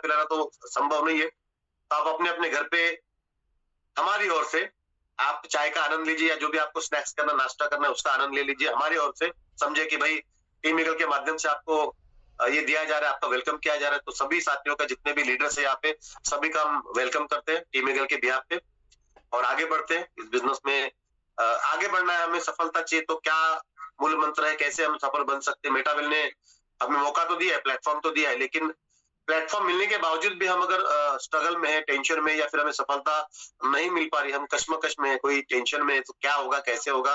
पिलाना तो संभव नहीं है, तो आप अपने अपने घर पे हमारी ओर से आप चाय का आनंद लीजिए, या जो भी आपको स्नैक्स करना, नाश्ता करना है, उसका आनंद ले लीजिए। हमारी ओर से समझे कि भाई टीम ईगल के माध्यम से आपको ये दिया जा रहा है, आपका वेलकम किया जा रहा है। तो सभी साथियों का, जितने भी लीडर्स है यहाँ पे, सभी का हम वेलकम करते हैं टीम ईगल के बिहाफ पे, और आगे बढ़ते हैं इस बिजनेस में। आगे बढ़ना है, हमें सफलता चाहिए, तो क्या मूल मंत्र है, कैसे हम सफल बन सकते हैं? मेटावेल ने हमें मौका तो दिया है, प्लेटफॉर्म तो दिया है, लेकिन प्लेटफॉर्म मिलने के बावजूद भी हम अगर स्ट्रगल में है, टेंशन में, या फिर हमें सफलता नहीं मिल पा रही, हम कश्मकश में है, कोई टेंशन में है, तो क्या होगा, कैसे होगा?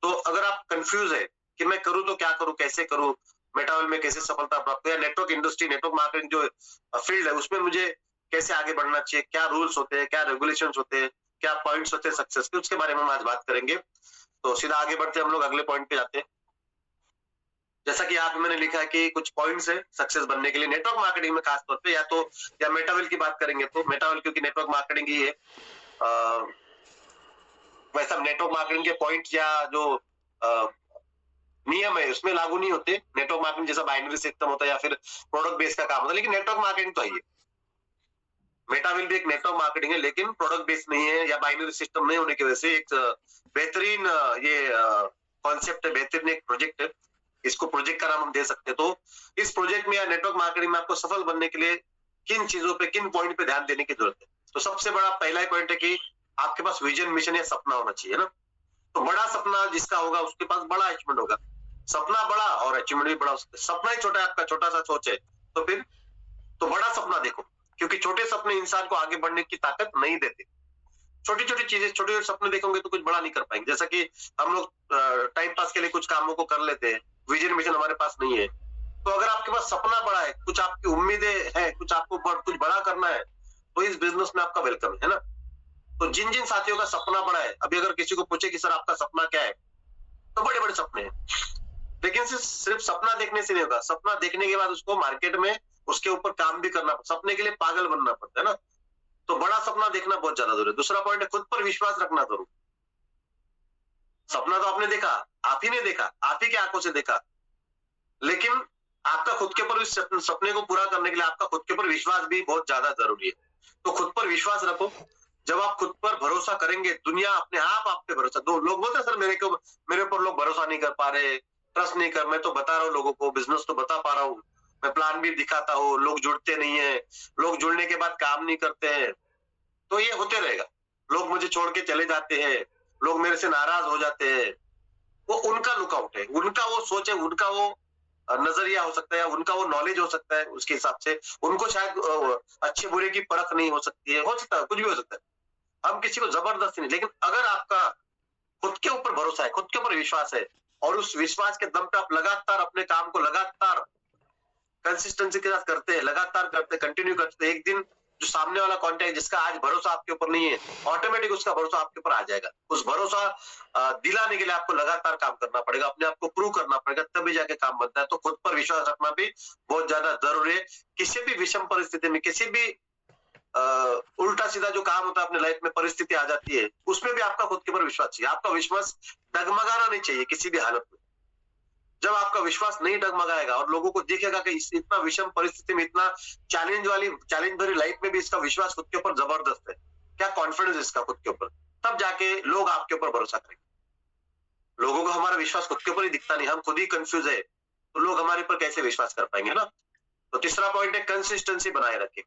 तो अगर आप कंफ्यूज है कि मैं करूं तो क्या करूं, कैसे करूं, मेटावेल में कैसे सफलता प्राप्त करूं, या नेटवर्क इंडस्ट्री, नेटवर्क मार्केटिंग जो फील्ड है, उसमें मुझे कैसे आगे बढ़ना चाहिए, क्या रूल्स होते हैं, क्या रेगुलेशन होते हैं, क्या पॉइंट्स होते हैं सक्सेस के, उसके बारे में हम आज बात करेंगे। तो सीधा आगे बढ़ते हम लोग अगले पॉइंट पे जाते हैं। जैसा कि यहाँ पे मैंने लिखा है कि कुछ पॉइंट्स है सक्सेस बनने के लिए नेटवर्क मार्केटिंग में, खास तौर पे, या मेटावेल की बात करेंगे तो मेटावेल, क्योंकि नेटवर्क मार्केटिंग ही है। वैसा नेटवर्क मार्केटिंग के पॉइंट या जो नियम है उसमें लागू नहीं होते। नेटवर्क मार्केटिंग जैसा बाइनरी सिस्टम होता है या फिर प्रोडक्ट बेस्ड का काम होता है, लेकिन नेटवर्क मार्केटिंग तो है। मेटावेल भी एक नेटवर्क मार्केटिंग है, लेकिन प्रोडक्ट बेस्ड नहीं है या बाइनरी सिस्टम नहीं होने की वजह से एक बेहतरीन ये कॉन्सेप्ट है, बेहतरीन एक प्रोजेक्ट है। इसको प्रोजेक्ट का नाम हम दे सकते हैं। तो इस प्रोजेक्ट में या नेटवर्क मार्केटिंग में आपको सफल बनने के लिए किन चीजों पे, किन पॉइंट पे ध्यान देने की जरूरत है? तो सबसे बड़ा पहला ही पॉइंट है कि आपके पास विजन, मिशन या सपना होना चाहिए ना। तो बड़ा सपना जिसका होगा उसके पास बड़ा अचीवमेंट होगा। सपना बड़ा और अचीवमेंट भी बड़ा हो सकता है। सपना ही छोटा है, आपका छोटा सा सोच है, तो फिर तो बड़ा सपना देखो, क्योंकि छोटे सपने इंसान को आगे बढ़ने की ताकत नहीं देते। छोटी छोटी चीजें, छोटे छोटे सपने देखोगे तो कुछ बड़ा नहीं कर पाएंगे। जैसा कि हम लोग टाइम पास के लिए कुछ कामों को कर लेते हैं, विजन मिशन हमारे पास नहीं है। तो अगर आपके पास सपना बड़ा है, कुछ आपकी उम्मीदें हैं, कुछ आपको कुछ बड़ा करना है, तो इस बिजनेस में आपका वेलकम है ना। तो जिन जिन साथियों का सपना बड़ा है, अभी अगर किसी को पूछे कि सर आपका सपना क्या है, तो बड़े बड़े सपने हैं, लेकिन सिर्फ सपना देखने से नहीं होगा। सपना देखने के बाद उसको मार्केट में उसके ऊपर काम भी करना, सपने के लिए पागल बनना पड़ता है ना। तो बड़ा सपना देखना बहुत ज्यादा जरूरी है। दूसरा पॉइंट है खुद पर विश्वास रखना जरूरी। सपना तो आपने देखा, आप ही ने देखा, आप ही की आंखों से देखा, लेकिन आपका खुद के ऊपर इस सपने को पूरा करने के लिए आपका खुद के ऊपर विश्वास भी बहुत ज्यादा जरूरी है। तो खुद पर विश्वास रखो। जब आप खुद पर भरोसा करेंगे, दुनिया अपने आप पे भरोसा। दो लोग बोलते हैं सर मेरे ऊपर लोग भरोसा नहीं कर पा रहे, ट्रस्ट नहीं कर। मैं तो बता रहा हूँ लोगों को, बिजनेस तो बता पा रहा हूँ, मैं प्लान भी दिखाता हूँ, लोग जुड़ते नहीं है, लोग जुड़ने के बाद काम नहीं करते हैं। तो ये होते रहेगा। लोग मुझे छोड़ के चले जाते हैं, लोग मेरे से नाराज हो जाते हैं। वो उनका लुकआउट है, उनका वो सोच है, उनका वो नजरिया हो सकता है, उनका वो नॉलेज हो सकता है। उसके हिसाब से उनको शायद अच्छे बुरे की परख नहीं हो सकती है, हो सकता है, कुछ भी हो सकता है। हम किसी को जबरदस्ती नहीं, लेकिन अगर आपका खुद के ऊपर भरोसा है, खुद के ऊपर विश्वास है, और उस विश्वास के दम पे आप लगातार अपने काम को लगातार कंसिस्टेंसी के साथ करते हैं, लगातार करते, कंटिन्यू करते हैं, एक दिन जो सामने वाला कॉन्टैक्ट जिसका आज भरोसा आपके ऊपर नहीं है, ऑटोमेटिक उसका भरोसा आपके ऊपर आ जाएगा। उस भरोसा दिलाने के लिए आपको लगातार काम करना पड़ेगा, अपने आप को प्रूव करना पड़ेगा, तभी जाके काम बनता है। तो खुद पर विश्वास रखना भी बहुत ज्यादा जरूरी है। किसी भी विषम परिस्थिति में, किसी भी उल्टा सीधा जो काम होता है अपने लाइफ में, परिस्थिति आ जाती है, उसमें भी आपका खुद के ऊपर विश्वास चाहिए। आपका विश्वास डगमगाना नहीं चाहिए किसी भी हालत में। जब आपका विश्वास नहीं डगमगाएगा और लोगों को दिखेगा कि इतना विषम परिस्थिति में, इतना चैलेंज भरी लाइफ में भी इसका विश्वास खुद के ऊपर जबरदस्त है, क्या कॉन्फिडेंस इसका खुद के ऊपर, तब जाके लोग आपके ऊपर भरोसा करेंगे। लोगों को हमारा विश्वास खुद के ऊपर ही दिखता नहीं, हम खुद ही कंफ्यूज है, तो लोग हमारे ऊपर कैसे विश्वास कर पाएंगे ना। तो तीसरा पॉइंट है कंसिस्टेंसी बनाए रखें।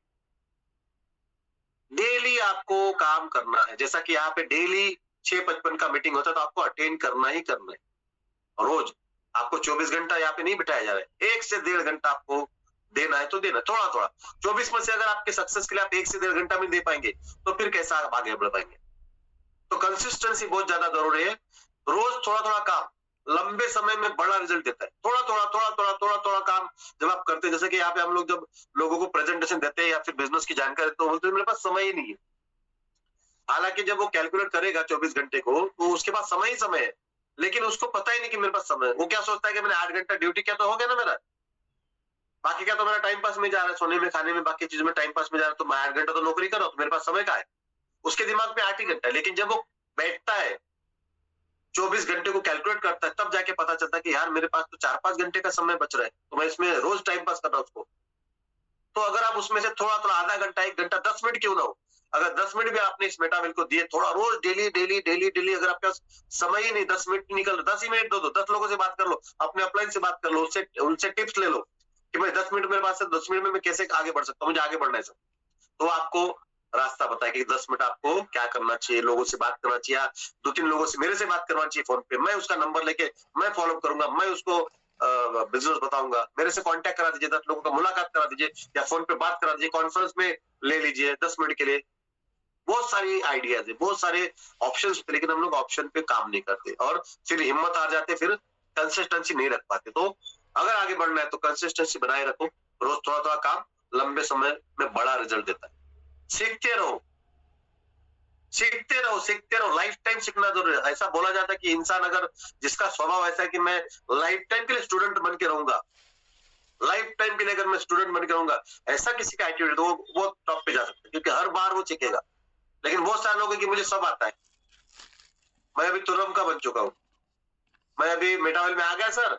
डेली आपको काम करना है। जैसा कि यहाँ पे डेली 6:55 का मीटिंग होता है, तो आपको अटेंड करना ही करना है। रोज आपको 24 घंटा यहाँ पे नहीं बिठाया जा रहा है, 1 से 1.5 घंटा आपको देना है, तो देना थोड़ा थोड़ा। 24 में से अगर आपके सक्सेस के लिए आप 1 से 1.5 घंटा में दे पाएंगे, तो फिर कैसा आप आगे बढ़ पाएंगे? तो कंसिस्टेंसी बहुत ज्यादा जरूरी है। रोज थोड़ा थोड़ा काम लंबे समय में बड़ा रिजल्ट देता है। थोड़ा थोड़ा थोड़ा थोड़ा थोड़ा थोड़ा काम जब आप करते हैं, जैसे कि यहाँ पे हम लोग जब लोगों को प्रेजेंटेशन देते हैं या फिर बिजनेस की जानकारी, तो बोलते हैं मेरे पास समय ही नहीं है। हालांकि जब वो कैलकुलेट करेगा 24 घंटे को, तो उसके पास समय ही समय है, लेकिन उसको पता ही नहीं कि मेरे पास समय है। वो क्या सोचता है कि मैंने 8 घंटा ड्यूटी किया तो हो गया ना मेरा, बाकी क्या तो मेरा टाइम पास में जा रहा है, सोने में, खाने में, बाकी चीज में टाइम पास में जा रहा है, तो मैं 8 घंटा तो नौकरी कर रहा हूं, तो मेरे पास समय का है। उसके दिमाग में 8 ही घंटा है। लेकिन जब वो बैठता है 24 घंटे को कैलकुलेट करता है, तब जाके पता चलता है कि यार मेरे पास तो 4-5 घंटे का समय बच रहा है, तो मैं इसमें रोज टाइम पास कर रहा हूं उसको। तो अगर आप उसमें से थोड़ा थोड़ा आधा घंटा, 1 घंटा, 10 मिनट क्यों ना हो, अगर 10 मिनट भी आपने इस मेटाविल को दिए, थोड़ा रोज डेली डेली डेली डेली, अगर आपके पास समय ही नहीं, 10 मिनट निकल, 10 ही मिनट दो, 10 लोगों से बात कर लो, अपने अपलाइन से बात कर लो, उससे उनसे टिप्स ले लो कि भाई 10 मिनट मेरे पास है, 10 मिनट में मैं कैसे आगे बढ़ सकता हूँ, मुझे आगे बढ़ना है सर। तो आपको रास्ता बताए कि 10 मिनट आपको क्या करना चाहिए, लोगों से बात करना चाहिए, 2-3 लोगों से मेरे से बात करना चाहिए फोन पे, मैं उसका नंबर लेके मैं फॉलो करूंगा, मैं उसको बिजनेस बताऊंगा, मेरे से कांटेक्ट करा दीजिए, 10 लोगों का मुलाकात करा दीजिए या फोन पे बात करा दीजिए, कॉन्फ्रेंस में ले लीजिए 10 मिनट के लिए। बहुत सारी आइडियाज है, बहुत सारे ऑप्शन होते, लेकिन हम लोग ऑप्शन पे काम नहीं करते और फिर हिम्मत हार जाते, फिर कंसिस्टेंसी नहीं रख पाते। तो अगर आगे बढ़ना है तो कंसिस्टेंसी बनाए रखो, रोज थोड़ा थोड़ा काम लंबे समय में बड़ा रिजल्ट देता है। सीखते रहो, सीखते रहो, सीखते रहो, लाइफ टाइम सीखना जरूरी है। ऐसा बोला जाता है कि इंसान अगर जिसका स्वभाव ऐसा है कि मैं लाइफ टाइम के लिए स्टूडेंट बन के रहूंगा, लाइफ टाइम के लिए अगर मैं स्टूडेंट बन के रहूंगा, ऐसा किसी का एटीट्यूड तो वो टॉप पे जा सकता है, क्योंकि हर बार वो सीखेगा। लेकिन बहुत सारे लोग हैं कि मुझे सब आता है, मैं अभी तुरंत का बन चुका हूँ, मैं अभी मेटावेल में आ गया सर,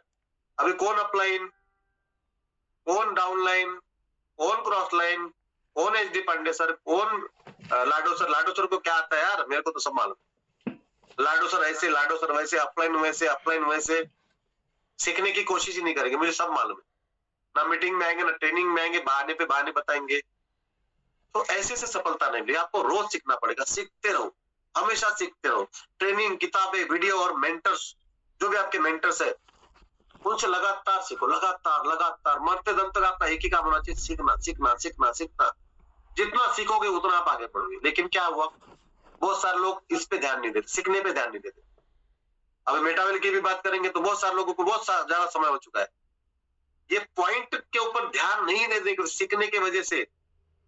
अभी कौन अपलाइन, कौन डाउनलाइन, कौन क्रॉस लाइन, कौन एच डी पांडे सर, कौन लाडो सर, लाडो सर को क्या आता है यार, मेरे को तो सब मालूम, लाडो सर ऐसे, लाडो सर वैसे, अपलाइन वैसे, अपलाइन वैसे, सीखने की कोशिश ही नहीं करेंगे, मुझे सब मालूम है। ना मीटिंग में आएंगे, ना ट्रेनिंग में आएंगे, बहाने पे बहाने बताएंगे। तो ऐसे से सफलता नहीं मिलेगी, आपको रोज सीखना पड़ेगा, सीखते रहो, हमेशा सीखते रहो। ट्रेनिंग, किताबें, वीडियो और मेंटर्स, जो भी आपके मेंटर्स है उनसे लगातार सीखो, लगातार लगातार, मरते दम तक आपका एक ही काम होना चाहिए, सीखना सीखना सीखना सीखना। जितना सीखोगे उतना आप आगे बढ़ोगे। लेकिन क्या हुआ, बहुत सारे लोग इस पे ध्यान नहीं देते, सीखने पे ध्यान नहीं देते। अब मेटावेल की भी बात करेंगे तो बहुत सारे लोगों को बहुत ज्यादा समय हो चुका है, ये पॉइंट के ऊपर ध्यान नहीं देते, सीखने की वजह से,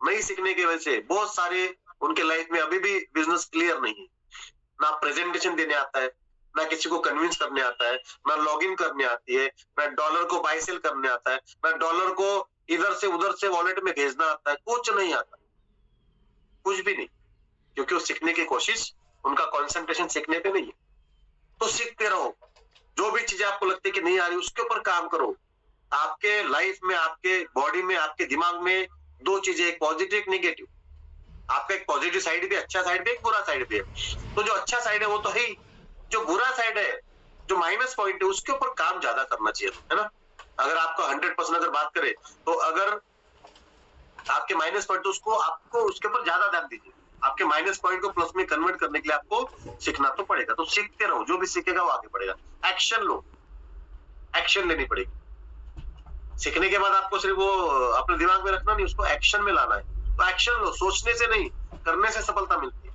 नहीं सीखने की वजह से बहुत सारे उनके लाइफ में अभी भी बिजनेस क्लियर नहीं है। ना प्रेजेंटेशन देने आता है, ना किसी को कन्विंस करने आता है, ना लॉगिन करने आती है, ना डॉलर को बाय सेल करने आता है, ना डॉलर को इधर से उधर से वॉलेट में भेजना आता है, कुछ नहीं आता, कुछ भी नहीं, क्योंकि वो सीखने की कोशिश, उनका कंसंट्रेशन सीखने पे नहीं है। तो सीखते रहो, जो भी चीजें आपको लगती है कि नहीं आ रही उसके ऊपर काम करो। आपके लाइफ में, आपके बॉडी में, आपके दिमाग में दो चीजें, एक पॉजिटिव, एक नेगेटिव। आपका एक पॉजिटिव साइड भी, अच्छा साइड भी, एक बुरा साइड भी है। तो जो अच्छा साइड है वो तो है ही, जो बुरा साइड है, जो माइनस पॉइंट है, उसके ऊपर काम ज्यादा करना चाहिए, है ना। अगर आपका 100% अगर बात करें तो अगर आपके माइनस पॉइंट, तो उसको आपको उसके ऊपर ज्यादा ध्यान दीजिए। आपके माइनस पॉइंट को प्लस में कन्वर्ट करने के लिए आपको सीखना तो पड़ेगा। तो सीखते रहो, जो भी सीखेगा वो आगे बढ़ेगा। एक्शन लो, एक्शन लेनी पड़ेगी। सीखने के बाद आपको सिर्फ वो अपने दिमाग में रखना नहीं, उसको एक्शन में लाना है। तो एक्शन लो, सोचने से नहीं, करने से सफलता मिलती है।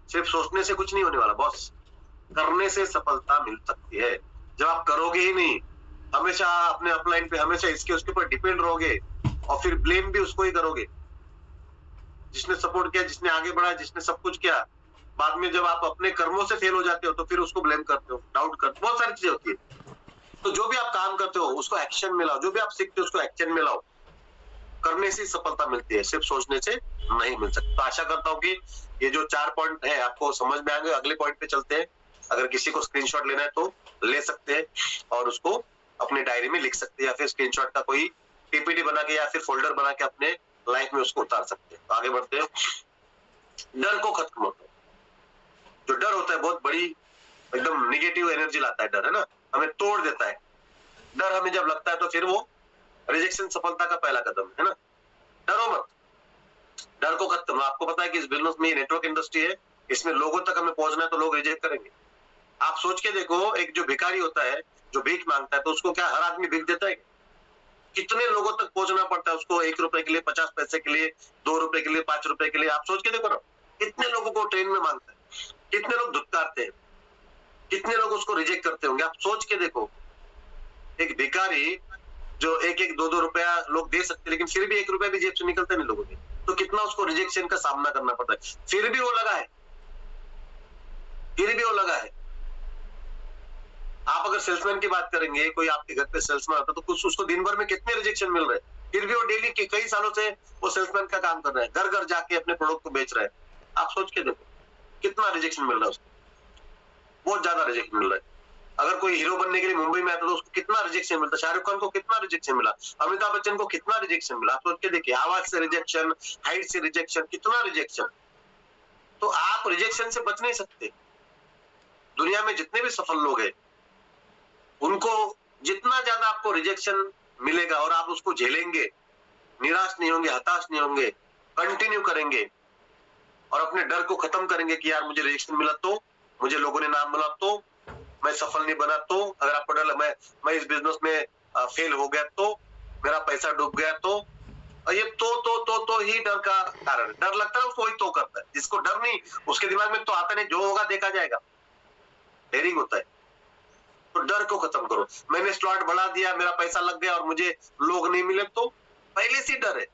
सिर्फ सोचने से कुछ नहीं होने वाला बॉस, करने से सफलता मिल सकती है। जब आप करोगे ही नहीं, हमेशा अपने अपलाइन पे, हमेशा इसके उसके ऊपर डिपेंड रहोगे और फिर ब्लेम भी उसको ही करोगे, जिसने सपोर्ट किया, जिसने आगे बढ़ाया, जिसने सब कुछ किया। बाद में जब आप अपने कर्मों से फेल हो जाते हो तो फिर उसको ब्लेम करते हो, डाउट करते हो, बहुत सारी चीजें होती है। तो जो भी आप काम करते हो उसको एक्शन में लाओ, जो भी आप सीखते हो उसको एक्शन में लाओ। करने से सफलता मिलती है, सिर्फ सोचने से नहीं मिल सकती। तो आशा करता हूँ कि ये जो 4 पॉइंट है आपको समझ में आ गए। अगले पॉइंट पे चलते हैं। अगर किसी को स्क्रीनशॉट लेना है तो ले सकते हैं और उसको अपनी डायरी में लिख सकते हैं, या फिर स्क्रीनशॉट का कोई पीपीटी बना के या फिर फोल्डर बना के अपने लाइफ में उसको उतार सकते हैं। तो आगे बढ़ते हैं। डर को खत्म होता है। जो डर होता है बहुत बड़ी एकदम निगेटिव एनर्जी लाता है डर, है ना, हमें तोड़ देता है। डर हमें जब लगता है तो फिर वो रिजेक्शन सफलता का पहला कदम है ना। डरो मत, डर को खत्म। आपको पता है कि इस बिजनेस में नेटवर्क इंडस्ट्री है, इसमें लोगों तक हमें पहुंचना है तो लोग रिजेक्ट करेंगे। आप सोच के देखो, एक जो भिखारी होता है जो भीख मांगता है तो उसको क्या हर आदमी भीख देता है? कितने लोगों तक पहुंचना पड़ता है उसको, 1 रुपए के लिए, 50 पैसे के लिए, 2 रुपए के लिए, 5 रुपए के लिए। आप सोच के देखो ना, कितने लोगों को ट्रेन में मांगता है, कितने लोग धुतकारते हैं, कितने लोग उसको रिजेक्ट करते होंगे। आप सोच के देखो, एक भिखारी जो 1-1, 2-2 रुपया लोग दे सकते, लेकिन फिर भी 1 रुपया भी जेब से निकलता नहीं लोगों के, तो कितना उसको रिजेक्शन का सामना करना पड़ता है। फिर भी वो लगा है, फिर भी वो लगा है। आप अगर सेल्समैन की बात करेंगे, कोई आपके घर पे सेल्समैन आता है तो कुछ उसको दिन भर में कितने रिजेक्शन मिल रहे हैं, फिर भी वो डेली के कई सालों से वो सेल्समैन का काम कर रहा है, घर घर जाके अपने प्रोडक्ट को बेच रहा है। आप सोच के देखो कितना रिजेक्शन मिल रहा है उसको, बहुत ज्यादा रिजेक्शन मिल रहा है। अगर कोई हीरो बनने के लिए मुंबई में आता तो उसको कितना रिजेक्शन मिलता, शाहरुख खान को कितना रिजेक्शन मिला, अमिताभ बच्चन को कितना रिजेक्शन मिला, आप सोच के देखिए, आवाज से रिजेक्शन, हाइट से रिजेक्शन, कितना रिजेक्शन। तो आप रिजेक्शन से बच नहीं सकते। दुनिया में जितने भी सफल लोग हैं उनको जितना ज्यादा आपको रिजेक्शन मिलेगा और आप उसको झेलेंगे, निराश नहीं होंगे, हताश नहीं होंगे, कंटिन्यू करेंगे और अपने डर को खत्म करेंगे कि यार मुझे रिजेक्शन मिला तो, मुझे लोगों ने नाम बोला तो, मैं सफल नहीं बना तो, अगर आपको डर मैं इस बिजनेस में फेल हो गया तो, मेरा पैसा डूब गया तो, और ये तो ही डर का कारण, डर लगता है उसको, वही तो करता है। जिसको डर नहीं, उसके दिमाग में तो आता नहीं, जो होगा देखा जाएगा, डेयरिंग होता है। तो डर को खत्म करो। मैंने स्लॉट बढ़ा दिया, मेरा पैसा लग गया और मुझे लोग नहीं मिले तो पहले से डर है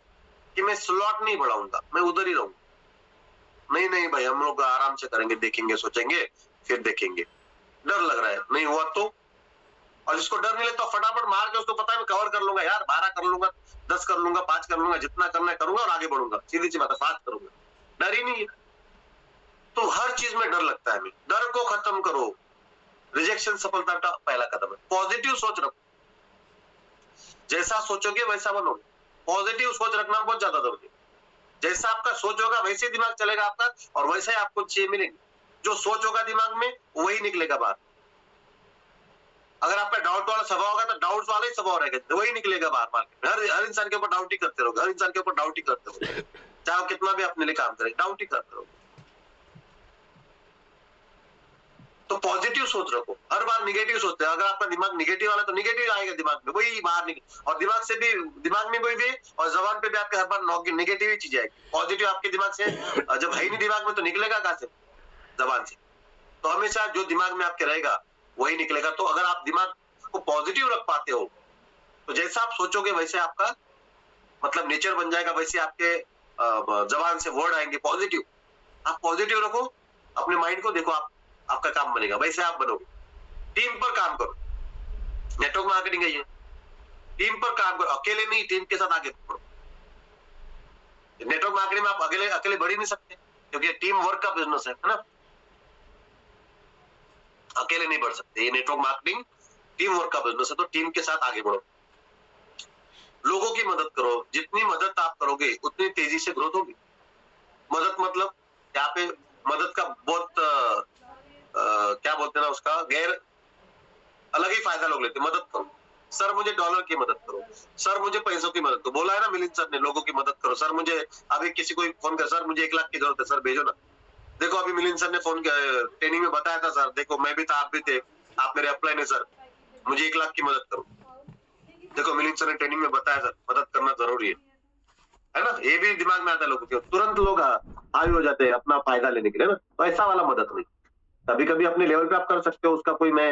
कि मैं स्लॉट नहीं बढ़ाऊंगा, मैं उधर ही रहूंगा। नहीं भाई, हम लोग आराम से करेंगे, देखेंगे, सोचेंगे, फिर देखेंगे। डर लग रहा है, नहीं हुआ तो, और जिसको डर नहीं लगता फटाफट मार के, उसको पता है मैं कवर कर लूंगा यार, 12 कर लूंगा, 10 कर लूंगा, 5 कर लूंगा, जितना करना है करूंगा और आगे बढ़ूंगा, सीधी सी बात है, 5 करूंगा। डर ही नहीं है। तो हर चीज में डर लगता है हमें। डर को खत्म करो। रिजेक्शन सफलता का पहला कदम है। पॉजिटिव सोच रखो, जैसा सोचोगे वैसा बनोगे। पॉजिटिव सोच रखना बहुत ज्यादा जरूरी है। जैसा आपका सोच होगा वैसे दिमाग चलेगा आपका, और वैसे ही आपको चीजें मिलेंगी। जो सोच होगा दिमाग में वही निकलेगा बाहर। अगर आपका डाउट वाला स्वभाव होगा तो डाउट वाला ही स्वभाव रहेगा, तो वही निकलेगा बाहर मार्केट में। हर इंसान के ऊपर डाउट ही करते रहोगे, हर इंसान के ऊपर डाउट ही करते रहोगे, चाहे वो कितना भी अपने लिए काम करे, डाउट ही करते रहोगे। तो पॉजिटिव सोच रखो, हर बार निगेटिव सोचते हैं। अगर आपका दिमाग निगेटिव वाला तो निगेटिव आएगा दिमाग में, वही बाहर निकल, और दिमाग से भी, दिमाग में कोई भी और जबान पे भी आपके हर बार निगेटिव ही चीज आएगी। पॉजिटिव आपके दिमाग से जब है ही नहीं दिमाग में तो निकलेगा कहां से, जबान से। तो हमेशा जो दिमाग में आपके रहेगा वही निकलेगा। तो अगर आप दिमाग को पॉजिटिव रख पाते हो तो जैसा आप सोचोगे वैसे आपका मतलब नेचर बन जाएगा, वैसे आपके जबान से वर्ड आएंगे पॉजिटिव। आप पॉजिटिव रखो, अपने माइंड को देखो, आपका काम बनेगा, वैसे आप बनोगे। टीम पर काम करो, नेटवर्क मार्केटिंग है ये, टीम पर काम करो, अकेले नहीं, टीम के साथ आगे बढ़ो। नेटवर्क मार्केटिंग में आप अकेले बढ़ ही नहीं सकते, क्योंकि टीम वर्क का बिजनेस है ना, अकेले नहीं बढ़ सकते। ये नेटवर्क मार्केटिंग टीम वर्क का बिजनेस है, तो टीम के साथ आगे बढ़ो। लोगों की मदद करो, जितनी मदद आप करोगे उतनी तेजी से ग्रोथ होगी। मदद मतलब यहाँ पे मदद का बहुत क्या बोलते हैं ना, उसका गैर अलग ही फायदा लोग लेते। मदद करो, सर मुझे डॉलर की मदद करो, सर मुझे पैसों की मदद करो। बोला है ना मिलिंद सर ने, लोगों की मदद करो। सर मुझे अभी किसी को फोन कर, सर मुझे 1 लाख की जरूरत है, सर भेजो ना। देखो अभी मिलिंद सर ने फोन किया, ट्रेनिंग में बताया था, सर देखो मैं भी था, आप भी थे, आप मेरे अपलाइन है, सर मुझे 1 लाख की मदद करो। देखो मिलिंद सर ने ट्रेनिंग में बताया, सर मदद करना जरूरी है ना। ये भी दिमाग में आता है लोगों के, तुरंत लोग हावी हो जाते हैं अपना फायदा लेने के लिए ना। तो ऐसा वाला मदद नहीं, कभी कभी अपने लेवल पे आप कर सकते हो, उसका कोई, मैं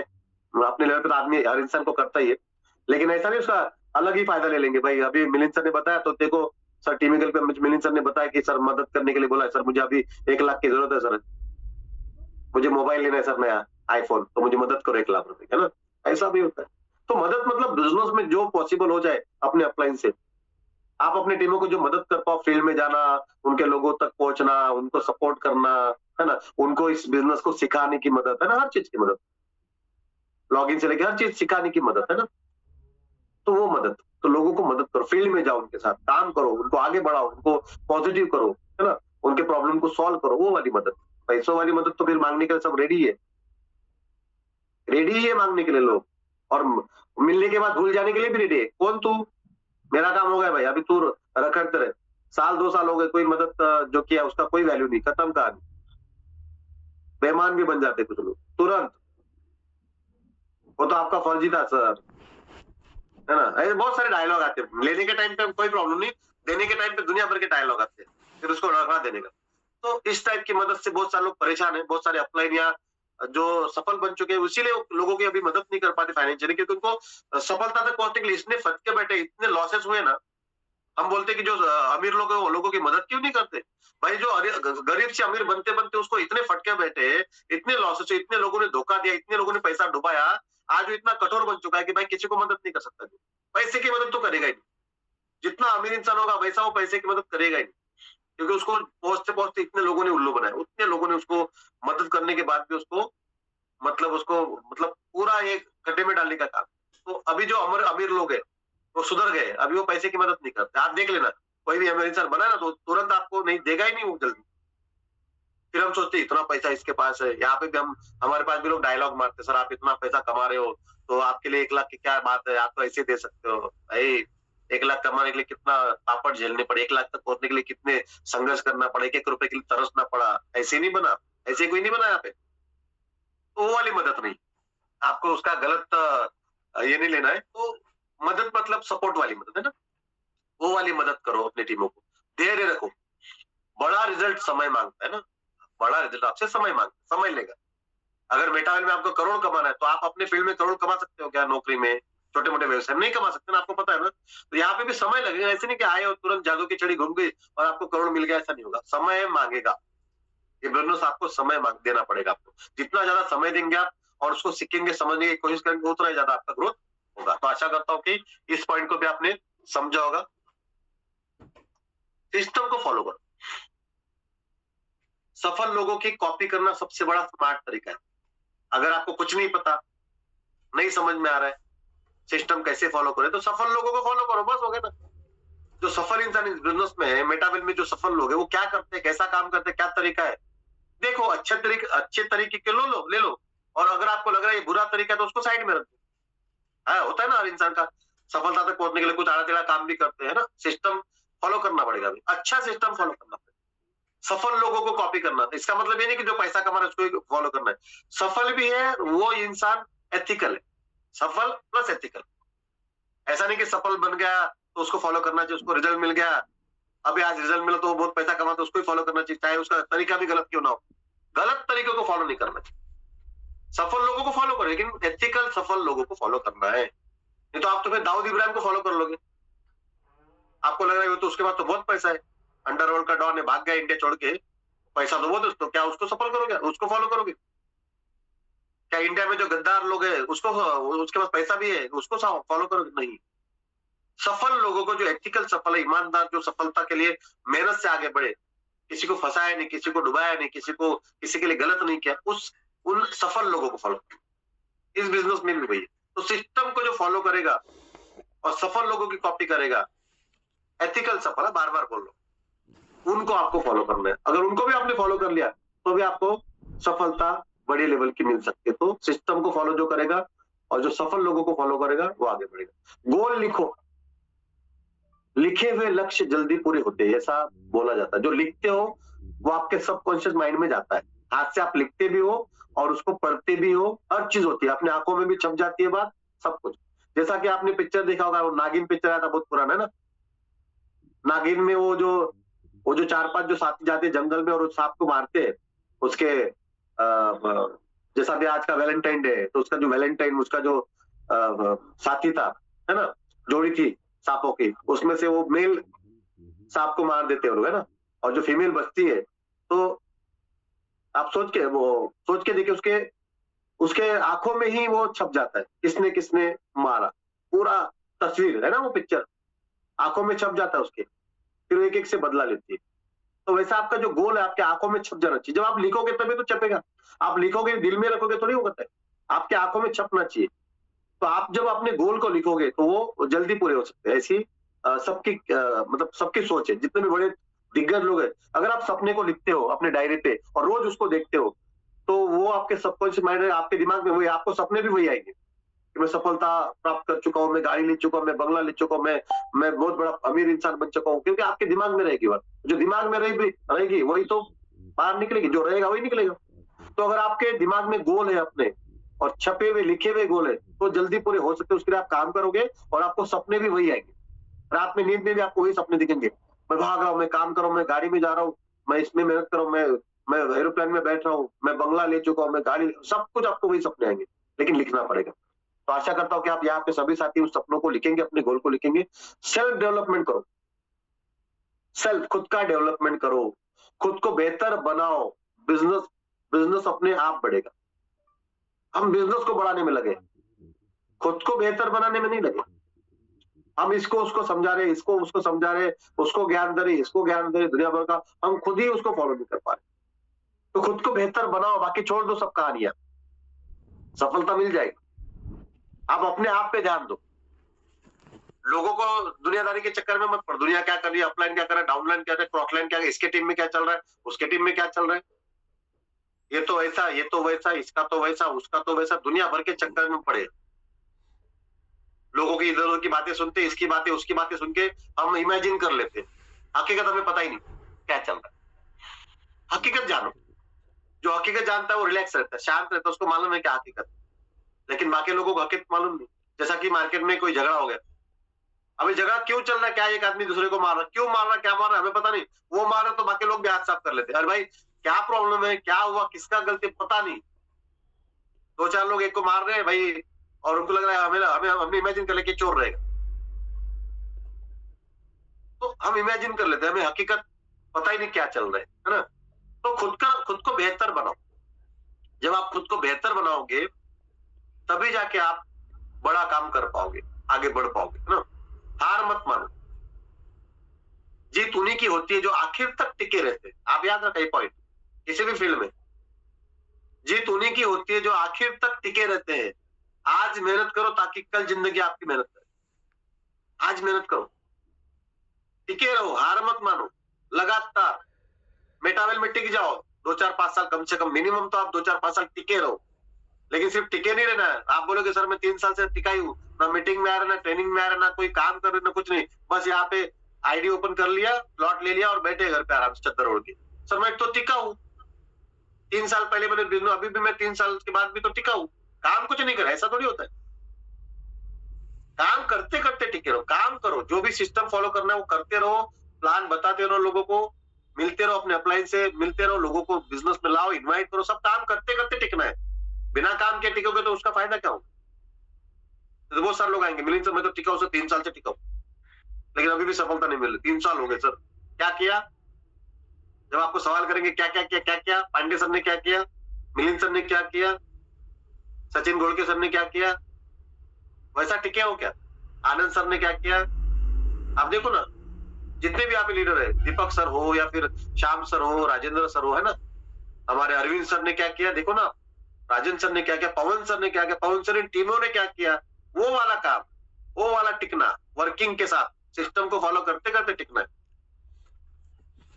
अपने लेवल पे तो आदमी हर इंसान को करता ही है, लेकिन ऐसा नहीं उसका अलग ही फायदा ले लेंगे। भाई अभी मिलिंद सर ने बताया तो देखो, सर टीमिकल पे मिलिंद सर ने बताया कि सर मदद करने के लिए बोला है, सर मुझे अभी 1 लाख की जरूरत है, सर मुझे मोबाइल लेना है सर नया आईफोन, तो मुझे मदद करो 1 लाख रुपए, है ना। ऐसा भी होता है। तो मदद मतलब बिजनेस में जो पॉसिबल हो जाए अपने अपलाइन से, आप अपने टीमों को जो मदद कर पाओ, फील्ड में जाना, उनके लोगों तक पहुंचना, उनको सपोर्ट करना, है ना, उनको इस बिजनेस को सिखाने की मदद, है ना, हर चीज की मदद, लॉगिन से लेकर हर चीज सिखाने की मदद, है ना। तो वो मदद, तो लोगों को मदद करो, फील्ड में जाओ, उनके साथ काम करो, उनको आगे बढ़ाओ, उनको पॉजिटिव करो, है ना, उनके प्रॉब्लम को सॉल्व करो, वो वाली मदद। पैसों वाली मदद तो फिर मांगने के लिए सब रेडी है, रेडी ही है मांगने के लिए लोग, और मिलने के बाद भूल जाने के लिए भी रेडी है। कौन तू, मेरा काम हो गया भाई, अभी तू रखड़ते रहे, 1-2 साल हो गए, कोई मदद जो किया उसका कोई वैल्यू नहीं, खत्म कहानी। बेईमान भी बन जाते कुछ लोग तुरंत, वो तो आपका फर्जी था सर, है ना। ऐसे बहुत सारे डायलॉग आते हैं। लेने के टाइम पे कोई प्रॉब्लम नहीं, देने के टाइम पे दुनिया भर के डायलॉग आते हैं, फिर उसको रखना देने का। तो इस टाइप की मदद से बहुत सारे लोग परेशान है, बहुत सारे अपलाइन या जो सफल बन चुके हैं, इसीलिए लोगों की अभी मदद नहीं कर पाते फाइनेंशियली, क्योंकि उनको सफलता तक पहुंचने के लिए इतने फटके बैठे, इतने लॉसेस हुए ना। हम बोलते कि जो अमीर लोगों की मदद क्यों नहीं करते भाई, जो गरीब से अमीर बनते बनते उसको इतने फटके बैठे, इतने लॉसेस, इतने लोगों ने धोखा दिया, इतने लोगों ने पैसा डुबाया, आज वो इतना कठोर बन चुका है कि भाई किसी को मदद नहीं कर सकता। पैसे की मदद तो करेगा ही नहीं, जितना अमीर इंसान होगा वैसा वो पैसे की मदद करेगा ही नहीं, क्योंकि उसको पहुंचते पहुंचते इतने लोगों ने उल्लू बनाया, उतने लोगों ने उसको मदद करने के बाद भी उसको मतलब उसको मतलब पूरा एक गड्ढे में डालने का काम। तो अभी जो अमीर अमीर लोग है वो सुधर गए, अभी वो पैसे की मदद नहीं करते। आप देख लेना, कोई भी अमीर इंसान बना ना तो तुरंत आपको नहीं देगा ही नहीं वो जल्दी। फिर हम सोचते इतना पैसा इसके पास है, यहाँ पे भी हम हमारे पास भी लोग डायलॉग मारते, सर आप इतना पैसा कमा रहे हो तो आपके लिए 1 लाख की क्या बात है, आप तो ऐसे दे सकते हो भाई। 1 लाख कमाने के लिए कितना पापड़ झेलने पड़े, 1 लाख तक पहुंचने के लिए कितने संघर्ष करना पड़े, 1 1 रुपए के लिए तरसना पड़ा। ऐसे नहीं बना, ऐसे कोई नहीं बना यहाँ पे। तो वो वाली मदद नहीं, आपको उसका गलत ये नहीं लेना है। तो मदद मतलब सपोर्ट वाली मदद है ना, वो वाली मदद करो अपनी टीमों को, धैर्य रखो। बड़ा रिजल्ट समय मांगता है ना, बड़ा रिजल्ट आपसे समय मांगता, समय लेगा। अगर मेटावेल में आपको करोड़ कमाना है तो आप अपने फील्ड में करोड़ कमा सकते हो क्या? नौकरी में, छोटे मोटे व्यवसाय में नहीं कमा सकते ना, आपको पता है ना। तो यहाँ पे भी समय लगेगा, ऐसे नहीं कि आए और तुरंत जादू की छड़ी घूम गई और आपको करोड़ मिल गया, ऐसा नहीं होगा। समय मांगेगा ये बिजनेस, आपको समय मांग देना पड़ेगा। आपको जितना ज्यादा समय देंगे आप और उसको सीखेंगे, समझने की कोशिश करेंगे, उतना ही ज्यादा आपका ग्रोथ होगा। तो आशा करता हूँ कि इस पॉइंट को भी आपने समझा होगा। सिस्टम को फॉलो करो। सफल लोगों की कॉपी करना सबसे बड़ा स्मार्ट तरीका है। अगर आपको कुछ नहीं पता, नहीं समझ में आ रहा है सिस्टम कैसे फॉलो करे, तो सफल लोगों को फॉलो करो, बस हो गया ना। जो सफल इंसान इस बिजनेस में है, मेटावेल में जो सफल लोग है, वो क्या करते हैं, कैसा काम करते हैं, क्या तरीका है, देखो। अच्छे तरीके के लो ले लो। और अगर आपको लग रहा है ये बुरा तरीका है तो उसको साइड में रख दो। होता है ना हर इंसान का, सफलता तक पहुंचने के लिए कुछ आड़ा टेढ़ा काम भी करते हैं ना। सिस्टम फॉलो करना पड़ेगा, अच्छा सिस्टम फॉलो करना पड़ेगा। सफल लोगों को कॉपी करना, इसका मतलब ये नहीं कि जो पैसा कमा रहा है उसको फॉलो करना है। सफल भी है वो इंसान, एथिकल है। सफल प्लस एथिकल। ऐसा नहीं कि सफल बन गया तो उसको फॉलो करना चाहिए, उसको रिजल्ट मिल गया, अभी आज रिजल्ट मिला तो वो बहुत पैसा कमा तो उसको ही फॉलो करना चाहिए, चाहे उसका तरीका भी गलत क्यों ना हो। गलत तरीकों को फॉलो नहीं करना चाहिए। सफल लोगों को फॉलो करो, लेकिन एथिकल सफल लोगों को फॉलो करना है। नहीं तो आप तो फिर दाऊद इब्राहिम को फॉलो कर लोगे। आपको लग रहा है तो उसके पास तो बहुत पैसा है, अंडरवर्ल्ड का डॉन है, भाग गया इंडिया छोड़ के, पैसा तो बहुत, तो क्या उसको सफल करोगे, उसको फॉलो करोगे क्या? इंडिया में जो गद्दार लोग हैं उसको, उसके पास पैसा भी है, उसको फॉलो करोगे? नहीं। सफल लोगों को, जो एथिकल सफल है, ईमानदार, जो सफलता के लिए मेहनत से आगे बढ़े, किसी को फंसाया नहीं, किसी को डुबाया नहीं, किसी के लिए गलत नहीं किया, उन सफल लोगों को फॉलो। इस बिजनेस में भी वही है। तो सिस्टम को जो फॉलो करेगा और सफल लोगों की कॉपी करेगा, एथिकल सफल है, बार बार बोल लो, उनको आपको फॉलो करना है। अगर उनको भी आपने फॉलो कर लिया तो भी आपको सफलता बड़े लेवल की मिल सकती है। तो सिस्टम को फॉलो जो करेगा और जो सफल लोगों को फॉलो करेगा वो आगे बढ़ेगा। गोल लिखो, लिखे हुए लक्ष्य जल्दी पूरे होते हैं, ऐसा बोला जाता है। जो लिखते हो वो आपके सबकॉन्शियस माइंड में जाता है, हाथ से आप लिखते भी हो और उसको पढ़ते भी हो, हर चीज होती है, अपने आंखों में भी छप जाती है बात, सब कुछ। जैसा कि आपने पिक्चर देखा होगा, वो नागिन पिक्चर आया था, बहुत पुराना है ना। नागिन में वो जो 4 5 जो साथी जाते हैं जंगल में और उस सांप को मारते हैं, उसके जैसा भी आज का वैलेंटाइन डे है, तो उसका जो वैलेंटाइन, उसका जो साथी था, है ना, जोड़ी थी सांपों की, उसमें से वो मेल सांप को मार देते हैं लोग, है ना, और जो फीमेल बचती है, तो आप सोच के देखिए, उसके उसके आंखों में ही वो छप जाता है, किसने किसने मारा, पूरा तस्वीर है ना, वो पिक्चर आंखों में छप जाता है उसके, फिर वो एक एक से बदला लेती है। तो वैसा आपका जो गोल है आपके आंखों में छप जाना चाहिए। जब आप लिखोगे तभी तो छपेगा, आप लिखोगे दिल में रखोगे थोड़ी होगा है, आपके आंखों में छपना चाहिए। तो आप जब अपने गोल को लिखोगे तो वो जल्दी पूरे हो सकते हैं। ऐसी सबकी मतलब सबकी सोच है, जितने भी बड़े दिग्गज लोग हैं, अगर आप सपने को लिखते हो अपने डायरी पे और रोज उसको देखते हो, तो वो आपके सबकॉन्शियस माइंड में, आपके दिमाग में वही, आपको सपने भी वही आएंगे कि मैं सफलता प्राप्त कर चुका हूँ, मैं गाड़ी ले चुका हूँ, मैं बंगला ले चुका हूँ, मैं बहुत बड़ा अमीर इंसान बन चुका हूँ, क्योंकि आपके दिमाग में रहेगी बात। जो दिमाग में रहेगी वही तो बाहर निकलेगी, जो रहेगा वही निकलेगा। तो अगर आपके दिमाग में गोल है अपने और छपे हुए लिखे हुए गोल है तो जल्दी पूरे हो सकते हैं, उसके लिए आप काम करोगे और आपको सपने भी वही आएंगे। रात में नींद में भी आपको वही सपने दिखेंगे, मैं भाग रहा हूँ, मैं काम कर रहा हूँ, मैं गाड़ी में जा रहा हूँ, मैं इसमें मेहनत कर रहा हूँ, मैं एरोप्लेन में बैठ रहा हूँ, मैं बंगला ले चुका हूँ, मैं गाड़ी, सब कुछ आपको वही सपने आएंगे, लेकिन लिखना पड़ेगा। तो आशा करता हूँ कि आप यहाँ पे सभी साथी उस सपनों को लिखेंगे, अपने गोल को लिखेंगे। सेल्फ डेवलपमेंट करो, सेल्फ, खुद का डेवलपमेंट करो, खुद को बेहतर बनाओ। बिजनेस बिजनेस अपने आप बढ़ेगा। हम बिजनेस को बढ़ाने में लगे, खुद को बेहतर बनाने में नहीं लगे। हम इसको उसको समझा रहे, इसको उसको समझा रहे, उसको ज्ञान दे रहे, इसको ज्ञान दे रहे, दुनिया भर का, हम खुद ही उसको फॉलो नहीं कर पा रहे। तो खुद को बेहतर बनाओ, बाकी छोड़ दो सब कहानियां। सफलता मिल जाएगी। आप अपने आप पे ध्यान दो, लोगों को दुनियादारी के चक्कर में मत पड़ो। दुनिया क्या कर रही है, अपलाइन क्या कर रहा है, डाउनलाइन क्या कर रहा है, क्रॉसलाइन क्या है, इसके टीम में क्या चल रहा है, उसके टीम में क्या चल रहा है, ये तो ऐसा, ये तो वैसा, इसका तो वैसा, उसका तो वैसा, दुनिया भर के चक्कर में पड़े। लोगों की इधर उधर की बातें सुनते, इसकी बातें उसकी बातें सुन के हम इमेजिन कर लेते, हकीकत हमें पता ही नहीं क्या चल रहा है। हकीकत जानो, जो हकीकत जानता है वो रिलैक्स रहता है, शांत रहता है, उसको मालूम है क्या हकीकत। लेकिन बाकी लोगों को हकीकत मालूम नहीं। जैसा कि मार्केट में कोई झगड़ा हो गया, अभी झगड़ा क्यों चल रहा है, क्या एक आदमी दूसरे को मार रहा है, क्यों मार रहा है, क्या मार रहा है, हमें पता नहीं। वो मार रहा तो बाकी लोग भी हाथ साफ कर लेते, अरे भाई क्या प्रॉब्लम है, क्या हुआ, किसका गलती, पता नहीं। दो चार लोग एक को मार रहे हैं भाई, और उनको लग रहा है हमें हमें हमने इमेजिन कर लिया कि चोर रहेगा, तो हम इमेजिन कर लेते हैं, हमें हकीकत पता ही नहीं क्या चल रहा है ना। तो खुद को बेहतर बनाओ। जब आप खुद को बेहतर बनाओगे तभी जाके आप बड़ा काम कर पाओगे, आगे बढ़ पाओगे, है ना। हार मत मानो, जीत उन्हीं की होती है जो आखिर तक टिके रहते हैं। आप याद रखें पॉइंट, किसी भी फील्ड में जीत उन्हीं की होती है जो आखिर तक टिके रहते हैं। आज मेहनत करो ताकि कल जिंदगी आपकी मेहनत करे। आज मेहनत करो, टिके रहो, हार मत मानो, लगातार मेटावेल में टिक जाओ। 2 4 5 साल कम से कम मिनिमम तो आप 2 4 5 साल टिके रहो। लेकिन सिर्फ टिके नहीं रहना है। आप बोलोगे सर मैं 3 साल से टिका ही हूँ, ना मीटिंग में आ रहा, ना ट्रेनिंग में आ रहा, ना कोई काम कर रहे, ना कुछ नहीं, बस यहाँ पे आईडी ओपन कर लिया, प्लॉट ले लिया और बैठे घर पे आराम से चद्दर ओढ़ के। सर मैं तो टिका हूँ, 3 साल पहले मैंने, अभी भी मैं 3 साल के बाद भी तो टिका हूँ। काम कुछ नहीं करा, ऐसा थोड़ी होता है। काम करते करते टिके रहो, काम करो, जो भी सिस्टम फॉलो करना है वो करते रहो, प्लान बताते रहो लोगों को, मिलते रहो अपने अपलाइन से, मिलते रहो लोगों को, बिजनेस में लाओ, इन्वाइट करो, सब काम करते करते टिकना है। बिना काम के टिकोगे तो उसका फायदा क्या होगा। तो बहुत सारे लोग आएंगे, मिलिंद सर मैं तो टिका हूं सर, 3 साल से टिका हूं, लेकिन अभी भी सफलता नहीं मिल रही। 3 साल हो गए सर, क्या किया। जब आपको सवाल करेंगे क्या क्या किया, क्या किया, पांडे सर ने क्या किया, मिलिंद सर ने क्या किया, सचिन गोड़के सर ने क्या किया, वैसा टिके हो क्या। आनंद सर ने क्या किया। आप देखो ना, जितने भी आप लीडर है, दीपक सर हो या फिर श्याम सर हो, राजेंद्र सर हो, है ना, हमारे अरविंद सर ने क्या किया, देखो ना, राजन सर ने क्या किया, पवन सर ने क्या किया, पवन सर इन टीमों ने क्या किया। वो वाला काम, वो वाला टिकना, वर्किंग के साथ सिस्टम को फॉलो करते करते टिकना है।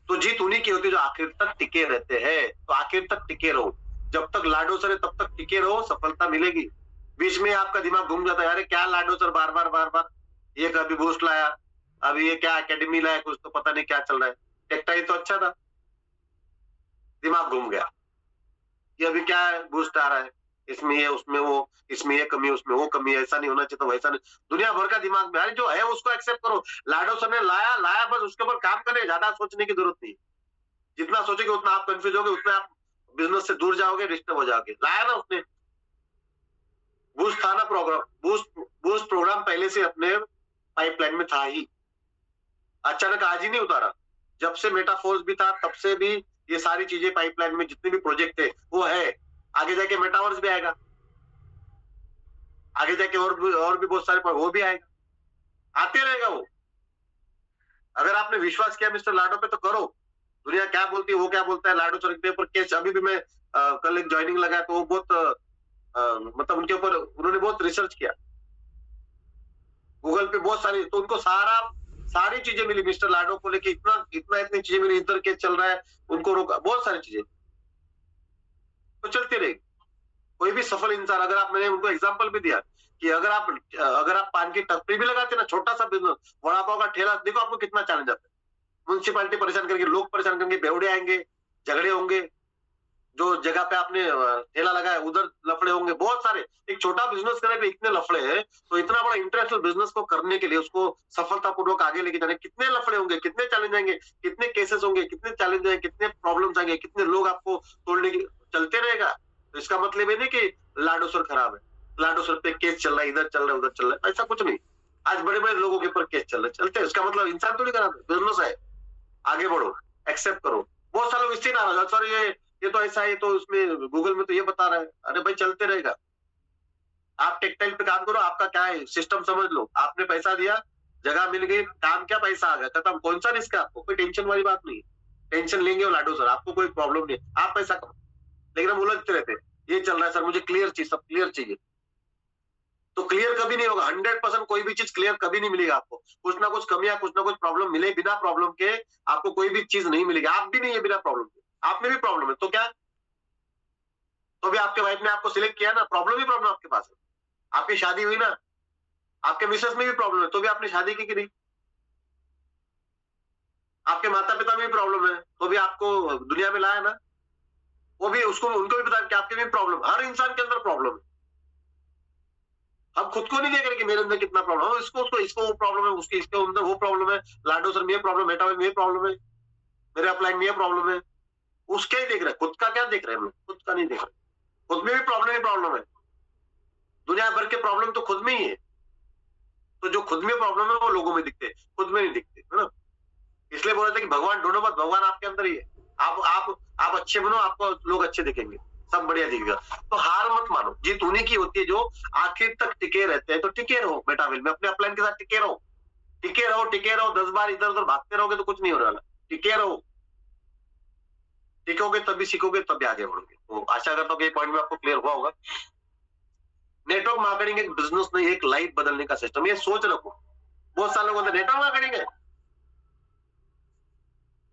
तो जीत उन्हीं की होती है जो आखिर तक टिके रहते हैं। तो आखिर तक टिके रहो, जब तक लाडो सर है तब तक टिके रहो, सफलता मिलेगी। बीच में आपका दिमाग घूम जाता है, अरे क्या लाडो सर बार बार, ये कभी बूस्ट लाया, अभी ये क्या एकेडमी लाया, कुछ तो पता नहीं क्या चल रहा है, टेक्टाइल तो अच्छा था, दिमाग घूम गया, ये अभी क्या है, बूस्ट आ रहा है, इसमें ये उसमें वो, इसमें ये कमी उसमें वो कमी, ऐसा नहीं होना चाहिए तो वैसा नहीं, दुनिया भर का दिमाग में। अरे जो है उसको एक्सेप्ट करो, लाडो सर ने लाया लाया, बस उसके ऊपर काम करें, ज्यादा सोचने की जरूरत नहीं। जितना सोचेंगे उतना आप कंफ्यूज होगे, उतना आप बिजनेस से दूर जाओगे, डिस्टर्ब हो जाओगे। लाया ना उसने, बूस्ट था ना प्रोग्राम, बूस्ट प्रोग्राम पहले से अपने पाइपलाइन में था ही, अचानक आज ही नहीं उतारा। जब से मेटाफोर्स भी था तब से भी ये सारी चीजें पाइपलाइन में, जितने भी प्रोजेक्ट थे वो है। आगे जाके मेटावर्स भी आएगा, आगे जाके और भी बहुत सारे वो भी आएगा, आते रहेगा वो। अगर आपने विश्वास किया मिस्टर लाडो पे तो करो। दुनिया क्या बोलती है, वो क्या बोलता है, लाडो सर के ऊपर केस अभी भी मैं कल एक ज्वाइनिंग लगाया तो वो बहुत मतलब उनके ऊपर उन्होंने बहुत रिसर्च किया गूगल पे, बहुत सारी, तो उनको सारी चीजें मिली मिस्टर लाडो को लेके, इतनी चीजें मिली, इधर केस चल रहा है, उनको रोका, बहुत सारी चीजें तो चलती रहेगी। कोई भी सफल इंसान, अगर आप, मैंने उनको एग्जांपल भी दिया कि अगर आप पान की टपरी भी लगाते ना, छोटा सा बिजनेस, वड़ा पाव का ठेला, देखो आपको कितना चैलेंज आता है। म्युनिसिपालिटी परेशान करेंगे, लोग परेशान करेंगे, बेवड़े आएंगे, झगड़े होंगे, जो जगह पे आपने ठेला लगाया उधर लफड़े होंगे, बहुत सारे। एक छोटा बिजनेस करने पे इतने लफड़े हैं, तो इतना बड़ा इंटरनेशनल बिजनेस को करने के लिए, उसको सफलतापूर्वक आगे लेके जाने कितने लफड़े होंगे, कितने चैलेंज आएंगे, कितने केसेस होंगे, कितने चैलेंज आएंगे, कितने प्रॉब्लम्स आएंगे, कितने लोग आपको तोड़ने की, चलते रहेगा। तो इसका मतलब ये नहीं कि लाडो सर खराब है, लाडो सर पे केस चल रहा है, इधर चल रहा है, उधर चल रहा है, ऐसा कुछ नहीं। आज बड़े बड़े लोगों के ऊपर केस चल रहे, चलते हैं, इसका मतलब इंसान थोड़ी खराब है, बिजनेस है, आगे बढ़ो, एक्सेप्ट करो। बहुत सारे लोग इससे नाराज है, सर ये तो ऐसा है, तो उसमें गूगल में तो ये बता रहा है, अरे भाई चलते रहेगा। आप टेक्सटाइल पे काम करो, आपका क्या है सिस्टम समझ लो, आपने पैसा दिया, जगह मिल गई, काम क्या, पैसा आ गया, खत्म, कौन सा रिस्क है आपको, कोई टेंशन वाली बात नहीं। टेंशन लेंगे वो लाडो सर, आपको कोई प्रॉब्लम नहीं, आप पैसा करो, लेकिन हम उलझते रहते हैं, ये चल रहा है सर, मुझे क्लियर चीज, सब क्लियर चाहिए। तो क्लियर कभी नहीं होगा, 100% कोई भी चीज क्लियर कभी नहीं मिलेगा आपको। कुछ ना कुछ कमियां, कुछ ना कुछ प्रॉब्लम मिले, बिना प्रॉब्लम के आपको कोई भी चीज नहीं मिलेगी। आप भी नहीं है बिना प्रॉब्लम के, आप में भी प्रॉब्लम है तो क्या, तो भी आपके वाइफ ने आपको सिलेक्ट किया ना, प्रॉब्लम ही प्रॉब्लम आपके पास है। आपकी शादी हुई ना, आपके मिसेस में भी प्रॉब्लम है तो भी आपने शादी की कि नहीं। आपके माता पिता में भी प्रॉब्लम है तो भी आपको दुनिया में लाया ना, वो भी उसको, उनको भी पता है कि आपके भी प्रॉब्लम, हर इंसान के अंदर प्रॉब्लम है। हम खुद को नहीं देख रहे कि मेरे अंदर कितना प्रॉब्लम है, इसको उसको इसको वो प्रॉब्लम है, उसके इसके अंदर वो प्रॉब्लम है, लाडो सर में ये प्रॉब्लम, मेटावेल में ये प्रॉब्लम है, मेरे अपलाइन में ये प्रॉब्लम है। उसका ही देख रहे हैं, खुद का क्या देख रहे हैं हम लोग, खुद का नहीं देख रहे। खुद में भी प्रॉब्लम ही प्रॉब्लम है, दुनिया भर के प्रॉब्लम तो खुद में ही है। तो जो खुद में प्रॉब्लम है वो लोगों में दिखते हैं, खुद में नहीं दिखते, है ना। इसलिए बोल रहे थे कि भगवान ढूंढो मत, भगवान आपके अंदर ही है। आप अच्छे बनो, आपको लोग अच्छे दिखेंगे, सब बढ़िया दिखेगा। तो हार मत मानो, जीत उन्हीं की होती है जो आखिर तक टिके रहते हैं। तो टिके रहो मेटावेल में, अपने अपलाइन के साथ टिके रहो, टिके रहो, टिके रहो। 10 बार इधर उधर भागते रहोगे तो कुछ नहीं होने वाला। टिके रहो, टिकोगे तभी सीखोगे, तभी आगे बढ़ोगे। तो आशा करता हूँ कि ये पॉइंट में आपको क्लियर हुआ होगा। नेटवर्क मार्केटिंग एक बिजनेस नहीं, एक लाइफ बदलने का सिस्टम। ये सोच रखो, बहुत सारे लोगों ने नेटवर्क मार्केटिंग है,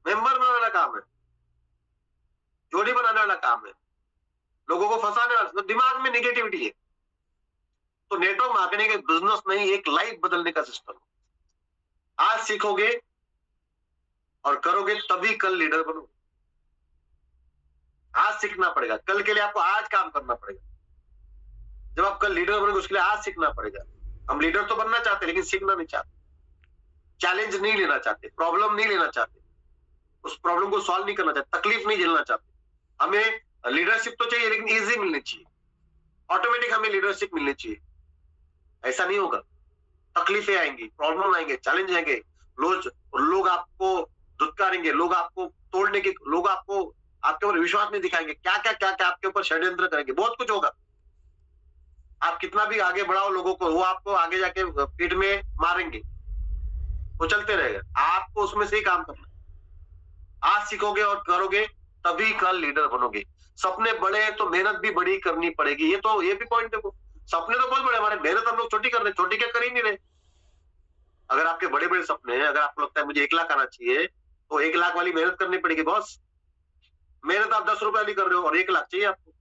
मेंबर बनाने वाला काम है, जोड़ी बनाने वाला काम है, लोगों को फंसाने वाला, तो दिमाग में निगेटिविटी है। तो नेटवर्क मार्केटिंग एक बिजनेस नहीं, एक लाइफ बदलने का सिस्टम। आज सीखोगे और करोगे तभी कल लीडर बनोगे। आज सीखना पड़ेगा, कल के लिए आपको आज काम करना पड़ेगा। जब आप कल लीडर बनोगे उसके लिए आज सीखना पड़ेगा। हम लीडर तो बनना चाहते लेकिन सीखना नहीं चाहते, चैलेंज नहीं लेना चाहते, प्रॉब्लम नहीं लेना चाहते, उस प्रॉब्लम को सॉल्व नहीं करना चाहते, तकलीफ नहीं झेलना चाहते। हमें लीडरशिप तो चाहिए लेकिन इजी मिलनी चाहिए, ऑटोमेटिक हमें लीडरशिप मिलनी चाहिए। ऐसा नहीं होगा, तकलीफें आएंगी, प्रॉब्लम आएंगे, चैलेंज आएंगे, लोग आपको धुतकारेंगे, लोग आपको तोड़ने के, लोग आपको आपके ऊपर विश्वास नहीं दिखाएंगे, क्या क्या क्या क्या आपके ऊपर षड्यंत्र करेंगे, बहुत कुछ होगा। आप कितना भी आगे बढ़ाओ लोगों को, वो आपको आगे जाके पीठ में मारेंगे, वो चलते रहेगा। आपको उसमें से ही काम करना, आज सीखोगे और करोगे तभी कल लीडर बनोगे। सपने बड़े तो मेहनत भी बड़ी करनी पड़ेगी। ये भी पॉइंट देखो, सपने तो बहुत बड़े हमारे, मेहनत हम लोग छोटी कर रहे, छोटी क्या कर ही नहीं रहे। अगर आपके बड़े बड़े सपने हैं, अगर आपको लगता है मुझे 1 लाख आना चाहिए, तो 1 लाख वाली मेहनत करनी पड़ेगी बॉस। मेहनत आप 10 रुपए वाली कर रहे हो और 1 लाख चाहिए आपको,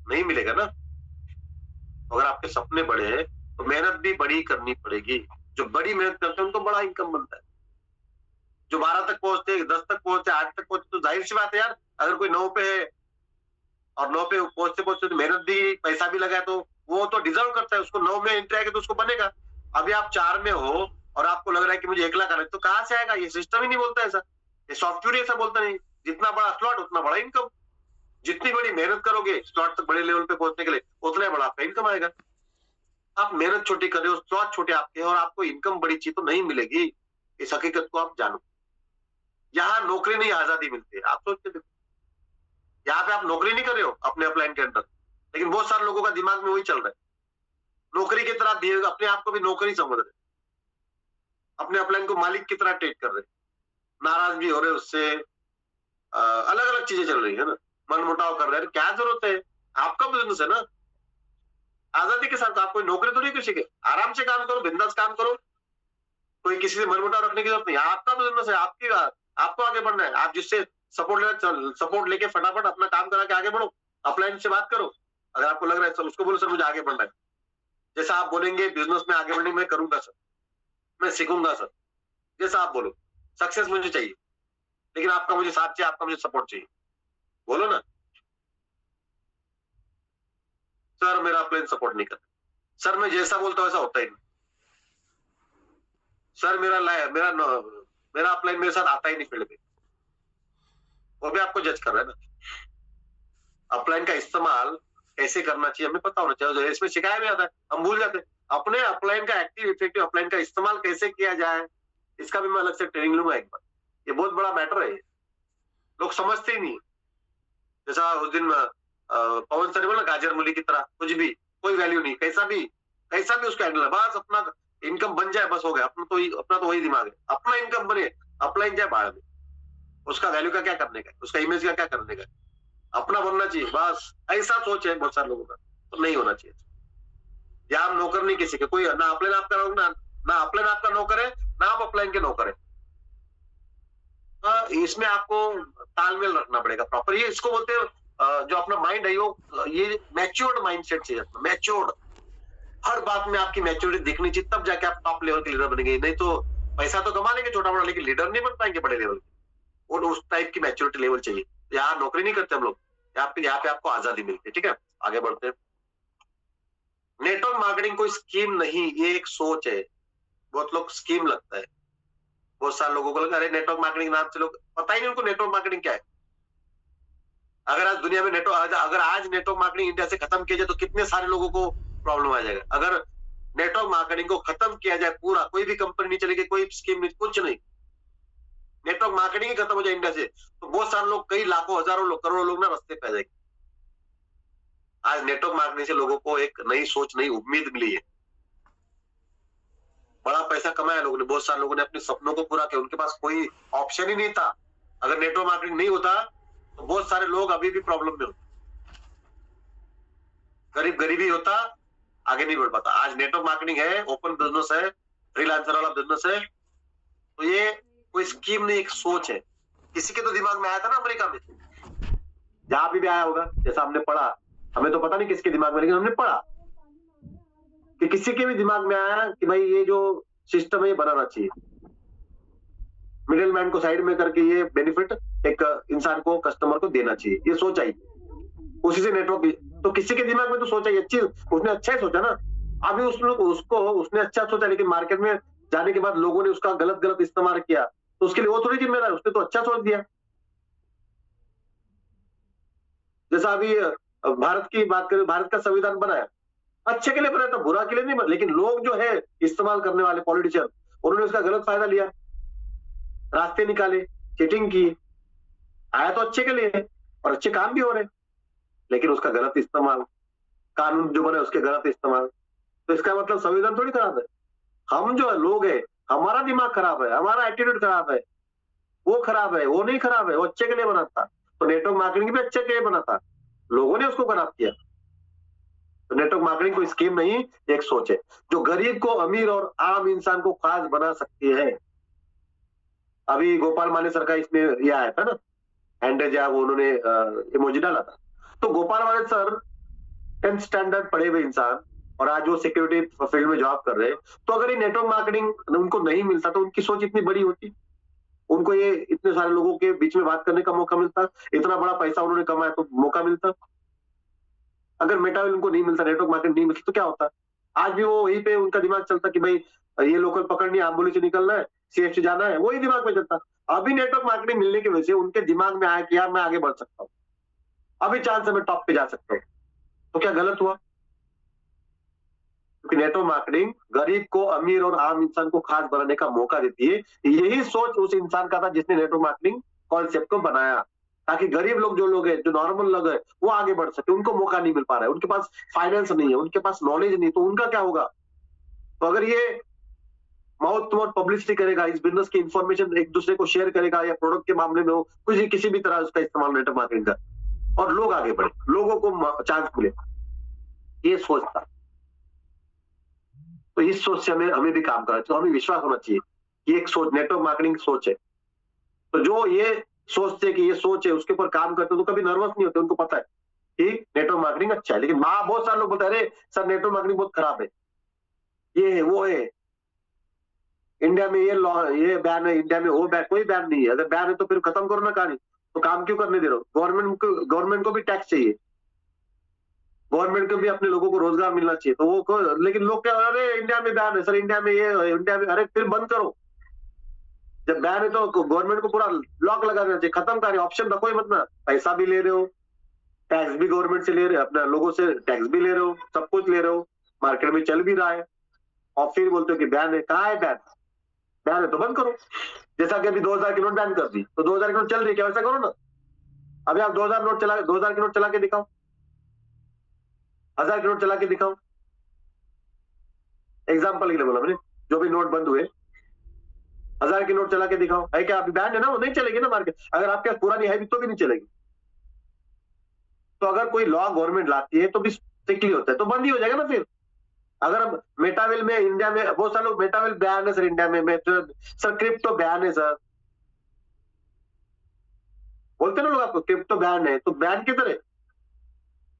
नहीं मिलेगा ना। अगर आपके सपने बड़े हैं तो मेहनत भी बड़ी करनी पड़ेगी। जो बड़ी मेहनत करते हैं उनको बड़ा इनकम बनता है। जो 12 तक पहुंचते, 10 तक पहुंचते, 8 तक पहुंचते, तो जाहिर सी बात है यार, अगर कोई 9 पे है और 9 पे पहुंचते पहुंचते तो मेहनत भी, पैसा भी लगा है, तो वो तो डिजर्व करता है, उसको 9 में एंट्री आएगी तो उसको बनेगा। अभी आप 4 में हो और आपको लग रहा है कि मुझे 1 लाख आना है, तो कहां से आएगा? ये सिस्टम ही नहीं बोलता ऐसा, ये सॉफ्टवेयर ऐसा बोलता नहीं। जितना बड़ा स्लॉट उतना बड़ा इनकम, जितनी बड़ी मेहनत करोगे स्लॉट तक बड़े लेवल पे पहुंचने के लिए, उतना बड़ा आपका इनकम आएगा। आप मेहनत छोटी कर रहे हो, स्लॉट छोटे आपके और आपको इनकम बड़ी चीज तो नहीं मिलेगी। इस हकीकत को आप जानो। यहाँ नौकरी नहीं, आजादी मिलती है। आप सोच के देखो, यहाँ पे आप नौकरी नहीं कर रहे हो अपने अपलाइन के अंदर, लेकिन बहुत सारे लोगों का दिमाग में वही चल रहा है, नौकरी की तरह दिए, अपने आप को भी नौकरी समझ रहे, अपने अपलाइन को मालिक की तरह ट्रीट कर रहे, नाराज भी हो रहे उससे, अलग अलग चीजें चल रही है ना, मन मुटाव कर रहे हैं। क्या जरूरत है? आपका बिजनेस है ना, आजादी के साथ। आप कोई नौकरी तो नहीं किसी के, आराम से काम करो, बिंदास काम करो, कोई किसी से मन मुटाव रखने की जरूरत नहीं। आपका बिजनेस है, आपकी बात, आपको आगे बढ़ना है। आप जिससे सपोर्ट लेके फटाफट अपना काम करा के आगे बढ़ो, अपलाइन से बात करो। अगर आपको लग रहा है सर, उसको बोलो सर मुझे आगे बढ़ना है। जैसा आप बोलेंगे बिजनेस में आगे बढ़ने, मैं करूंगा सर, मैं सीखूंगा सर, जैसा आप बोलो, सक्सेस मुझे चाहिए, लेकिन आपका मुझे साथ चाहिए, आपका मुझे सपोर्ट चाहिए, बोलो ना। सर मेरा अपलाइन सपोर्ट नहीं करता, सर मैं जैसा बोलता हूं वैसा होता ही नहीं, सर मेरा अपलाइन मेरे साथ आता ही नहीं फील्ड में। वो भी आपको जज कर रहा है ना। अपलाइन का इस्तेमाल कैसे करना चाहिए हमें पता होना चाहिए, इसमें सिखाया भी आता है, हम भूल जाते हैं। अपने अपलाइन का एक्टिव इफेक्टिव अपलाइन का इस्तेमाल कैसे किया जाए, इसका भी मैं अलग से ट्रेनिंग लूंगा एक बार। ये बहुत बड़ा मैटर है, लोग समझते ही नहीं। जैसा उस दिन पवन सर ने बोला गाजर मूली की तरह, कुछ भी कोई वैल्यू नहीं, कैसा भी उसका हैंडल है, बस अपना इनकम बन जाए बस हो गया। अपना तो वही दिमाग है, अपना इनकम बने, अपलाइन जाए बाहर में, उसका वैल्यू का क्या करने का, उसका इमेज का क्या करने का। अपना बनना चाहिए, बस ऐसा सोच है बहुत सारे लोगों का, तो नहीं होना चाहिए। या हम नौकर नहीं किसी के, कोई ना अपलाइन आपका ना अपलाइन आपका नौकर है, ना आप अपलाइन के नौकर है। इसमें आपको तालमेल रखना पड़ेगा प्रॉपर। ये इसको बोलते हैं जो अपना माइंड है ये मैच्योर्ड माइंडसेट चाहिए, मैच्योर्ड। हर बात में आपकी मैच्योरिटी दिखनी चाहिए, तब जाके आप टॉप लेवल के लीडर बनेंगे। नहीं तो पैसा तो कमा लेंगे छोटा मोटा, लेकिन लीडर नहीं बन पाएंगे बड़े लेवल के। और उस टाइप की मैच्योरिटी लेवल चाहिए। यहाँ नौकरी नहीं करते हम लोग, यहाँ पे आपको आजादी मिलती है। ठीक है, आगे बढ़ते हैं। नेटवर्क मार्केटिंग कोई स्कीम नहीं, ये एक सोच है। बहुत लोग स्कीम लगता है, बहुत सारे लोगों को लगा अरे नेटवर्क मार्केटिंग नाम से, लोग पता ही नहीं उनको नेटवर्क मार्केटिंग क्या है। अगर आज दुनिया में अगर आज नेटवर्क मार्केटिंग इंडिया से खत्म किया जाए तो कितने सारे लोगों को प्रॉब्लम आ जाएगा। अगर नेटवर्क मार्केटिंग को खत्म किया जाए पूरा, कोई भी कंपनी नहीं चलेगी, कोई स्कीम नहीं, कुछ नहीं, नेटवर्क मार्केटिंग ही खत्म हो जाए इंडिया से, तो बहुत सारे लोग, कई लाखों हजारों लोग, करोड़ों लोग ना रास्ते पे आ जाएंगे। आज नेटवर्क मार्केटिंग से लोगों को एक नई सोच, नई उम्मीद मिली है। बड़ा पैसा कमाया लोगों ने, बहुत सारे लोगों ने अपने सपनों को पूरा किया, उनके पास कोई ऑप्शन ही नहीं था। अगर नेटवर्क मार्केटिंग नहीं होता तो बहुत सारे लोग अभी भी प्रॉब्लम में होते, गरीबी होता, आगे नहीं बढ़ पाता। आज नेटवर्क मार्केटिंग है, ओपन बिजनेस है, फ्रीलांसर वाला बिजनेस है, तो ये कोई स्कीम नहीं, एक सोच है। किसी के तो दिमाग में आया था ना अमेरिका में, जहां भी आया होगा, जैसा हमने पढ़ा, हमें तो पता नहीं किसके दिमाग में, लेकिन हमने पढ़ा कि किसी के भी दिमाग में आया कि भाई ये जो सिस्टम है ये बनाना चाहिए, मिडिल मैन को साइड में करके ये बेनिफिट एक इंसान को, कस्टमर को देना चाहिए, ये सोच आई। उसी से नेटवर्क, तो किसी के दिमाग में तो सोचा अच्छी, उसने अच्छा ही सोचा ना। अभी उसने अच्छा सोचा, लेकिन मार्केट में जाने के बाद लोगों ने उसका गलत इस्तेमाल किया, तो उसके लिए वो थोड़ी जिम्मेदार, उसने तो अच्छा सोच दिया। जैसा अभी भारत की बात करें, भारत का संविधान बनाया, अच्छे के लिए बनाया था, बुरा के लिए नहीं बना। लेकिन लोग जो है इस्तेमाल करने वाले पॉलिटिशियन, उन्होंने उसका गलत फायदा लिया, रास्ते निकाले, चीटिंग की। आया तो अच्छे के लिए और अच्छे काम भी हो रहे, लेकिन उसका गलत इस्तेमाल, कानून जो बने उसके गलत इस्तेमाल। तो इसका मतलब संविधान थोड़ी खराब है, हम जो लोग है, हमारा दिमाग खराब है, हमारा एटीट्यूड खराब है, वो खराब है, वो नहीं खराब है, वो अच्छे के लिए बना था। तो नेटवर्क मार्केटिंग भी अच्छे के लिए बना था, लोगों ने उसको खराब किया। तो नेटवर्क मार्केटिंग कोई स्कीम नहीं, एक सोच है जो गरीब को अमीर और आम इंसान को खास बना सकती है। अभी गोपाल माने सर का इसमें यह आया था ना, हैंड जब उन्होंने इमोजी डाला था, तो गोपाल माने सर 10th स्टैंडर्ड पढ़े हुए इंसान, और आज वो सिक्योरिटी फील्ड में जॉब कर रहे हैं। तो अगर ये नेटवर्क मार्केटिंग उनको नहीं मिलता तो उनकी सोच इतनी बड़ी होती, उनको ये इतने सारे लोगों के बीच में बात करने का मौका मिलता, इतना बड़ा पैसा उन्होंने कमाया तो मौका मिलता। अगर मेटावेल उनको नहीं मिलता, नेटवर्क मार्केट नहीं मिलती, तो क्या होता? आज भी वो वहीं पे उनका दिमाग चलता कि भाई ये लोकल पकड़नी है, आंबोली से निकलना है, सीएफसी जाना है, वही दिमाग में चलता। अभी नेटवर्क मार्केटिंग मिलने की वजह से उनके दिमाग में आया कि यार मैं आगे बढ़ सकता हूँ, अभी चांस है मैं टॉप पे जा सकता हूँ। तो क्या गलत हुआ? क्योंकि नेटवर्क मार्केटिंग गरीब को अमीर और आम इंसान को खास बनाने का मौका देती है। यही सोच उस इंसान का था जिसने नेटवर्क मार्केटिंग कॉन्सेप्ट को बनाया, ताकि गरीब लोग, जो लोग हैं, जो नॉर्मल लोग हैं, वो आगे बढ़ सके। उनको मौका नहीं मिल पा रहा है, उनके पास फाइनेंस नहीं है, उनके पास नॉलेज नहीं, तो उनका क्या होगा? तो अगर ये माउथ टू माउथ पब्लिसिटी करेगा, इस बिजनेस की इंफॉर्मेशन एक दूसरे को शेयर करेगा, या प्रोडक्ट के मामले में हो, किसी भी तरह उसका इस्तेमाल नेटवर्क मार्केटिंग का, और लोग आगे बढ़े, लोगों को चांस मिले, ये सोच था। तो इस सोच से हमें भी काम करना चाहिए, तो हमें विश्वास होना चाहिए कि एक सोच, नेटवर्क मार्केटिंग सोच है। तो जो ये सोचते कि ये सोच है, उसके ऊपर काम करते, तो कभी नर्वस नहीं होते, उनको पता है कि नेटवर्क मार्केटिंग अच्छा है। लेकिन बहुत सारे लोग बोलते हैं अरे सर नेटवर्क मार्केटिंग बहुत खराब है, ये है, वो है, इंडिया में ये लॉ, ये बैन है, इंडिया में वो बैन, कोई बैन नहीं है। अगर बैन है तो फिर खत्म करो ना कहानी, तो काम क्यों करने दे रहे हो? गवर्नमेंट को भी टैक्स चाहिए, गवर्नमेंट को भी अपने लोगों को रोजगार मिलना चाहिए। तो लेकिन लोग क्या, अरे इंडिया में बैन है सर, इंडिया में ये, इंडिया में, अरे फिर बंद करो। जब बैन है तो गवर्नमेंट को पूरा लॉक लगा देना चाहिए, खत्म करें, ऑप्शन रखो ही मत ना। पैसा भी ले रहे हो, टैक्स भी गवर्नमेंट से ले रहे हो, अपने लोगों से टैक्स भी ले रहे हो, सब कुछ ले रहे हो, मार्केट में चल भी रहा है, और फिर बोलते हो कि बैन है। कहाँ है बैन? बैन है तो बंद करो। जैसा कि अभी 2000 की नोट बैन कर दी, तो 2000 की नोट चल रही है क्या? वैसा करो ना। अभी आप 2000 की नोट चला के दिखाओ, 1000 की नोट चला के दिखाओ। एग्जाम्पल के लिए बोला मैंने, जो भी नोट बंद हुए, 1000 की नोट चला के दिखाओ, है क्या? अभी बैन है ना, वो नहीं चलेगी ना मार्केट। अगर आपके पास पूरा नहीं है भी तो भी नहीं चलेगी। तो अगर कोई लॉ गवर्नमेंट लाती है तो भी स्ट्रिक्टली होता है, तो बंद ही हो जाएगा ना फिर। अगर अब मेटाविल में इंडिया में बहुत सारे लोग, मेटाविल बैन है सर इंडिया में सर क्रिप्टो बैन है सर, बोलते ना लोग आपको क्रिप्टो बैन है, तो बैन किधर है?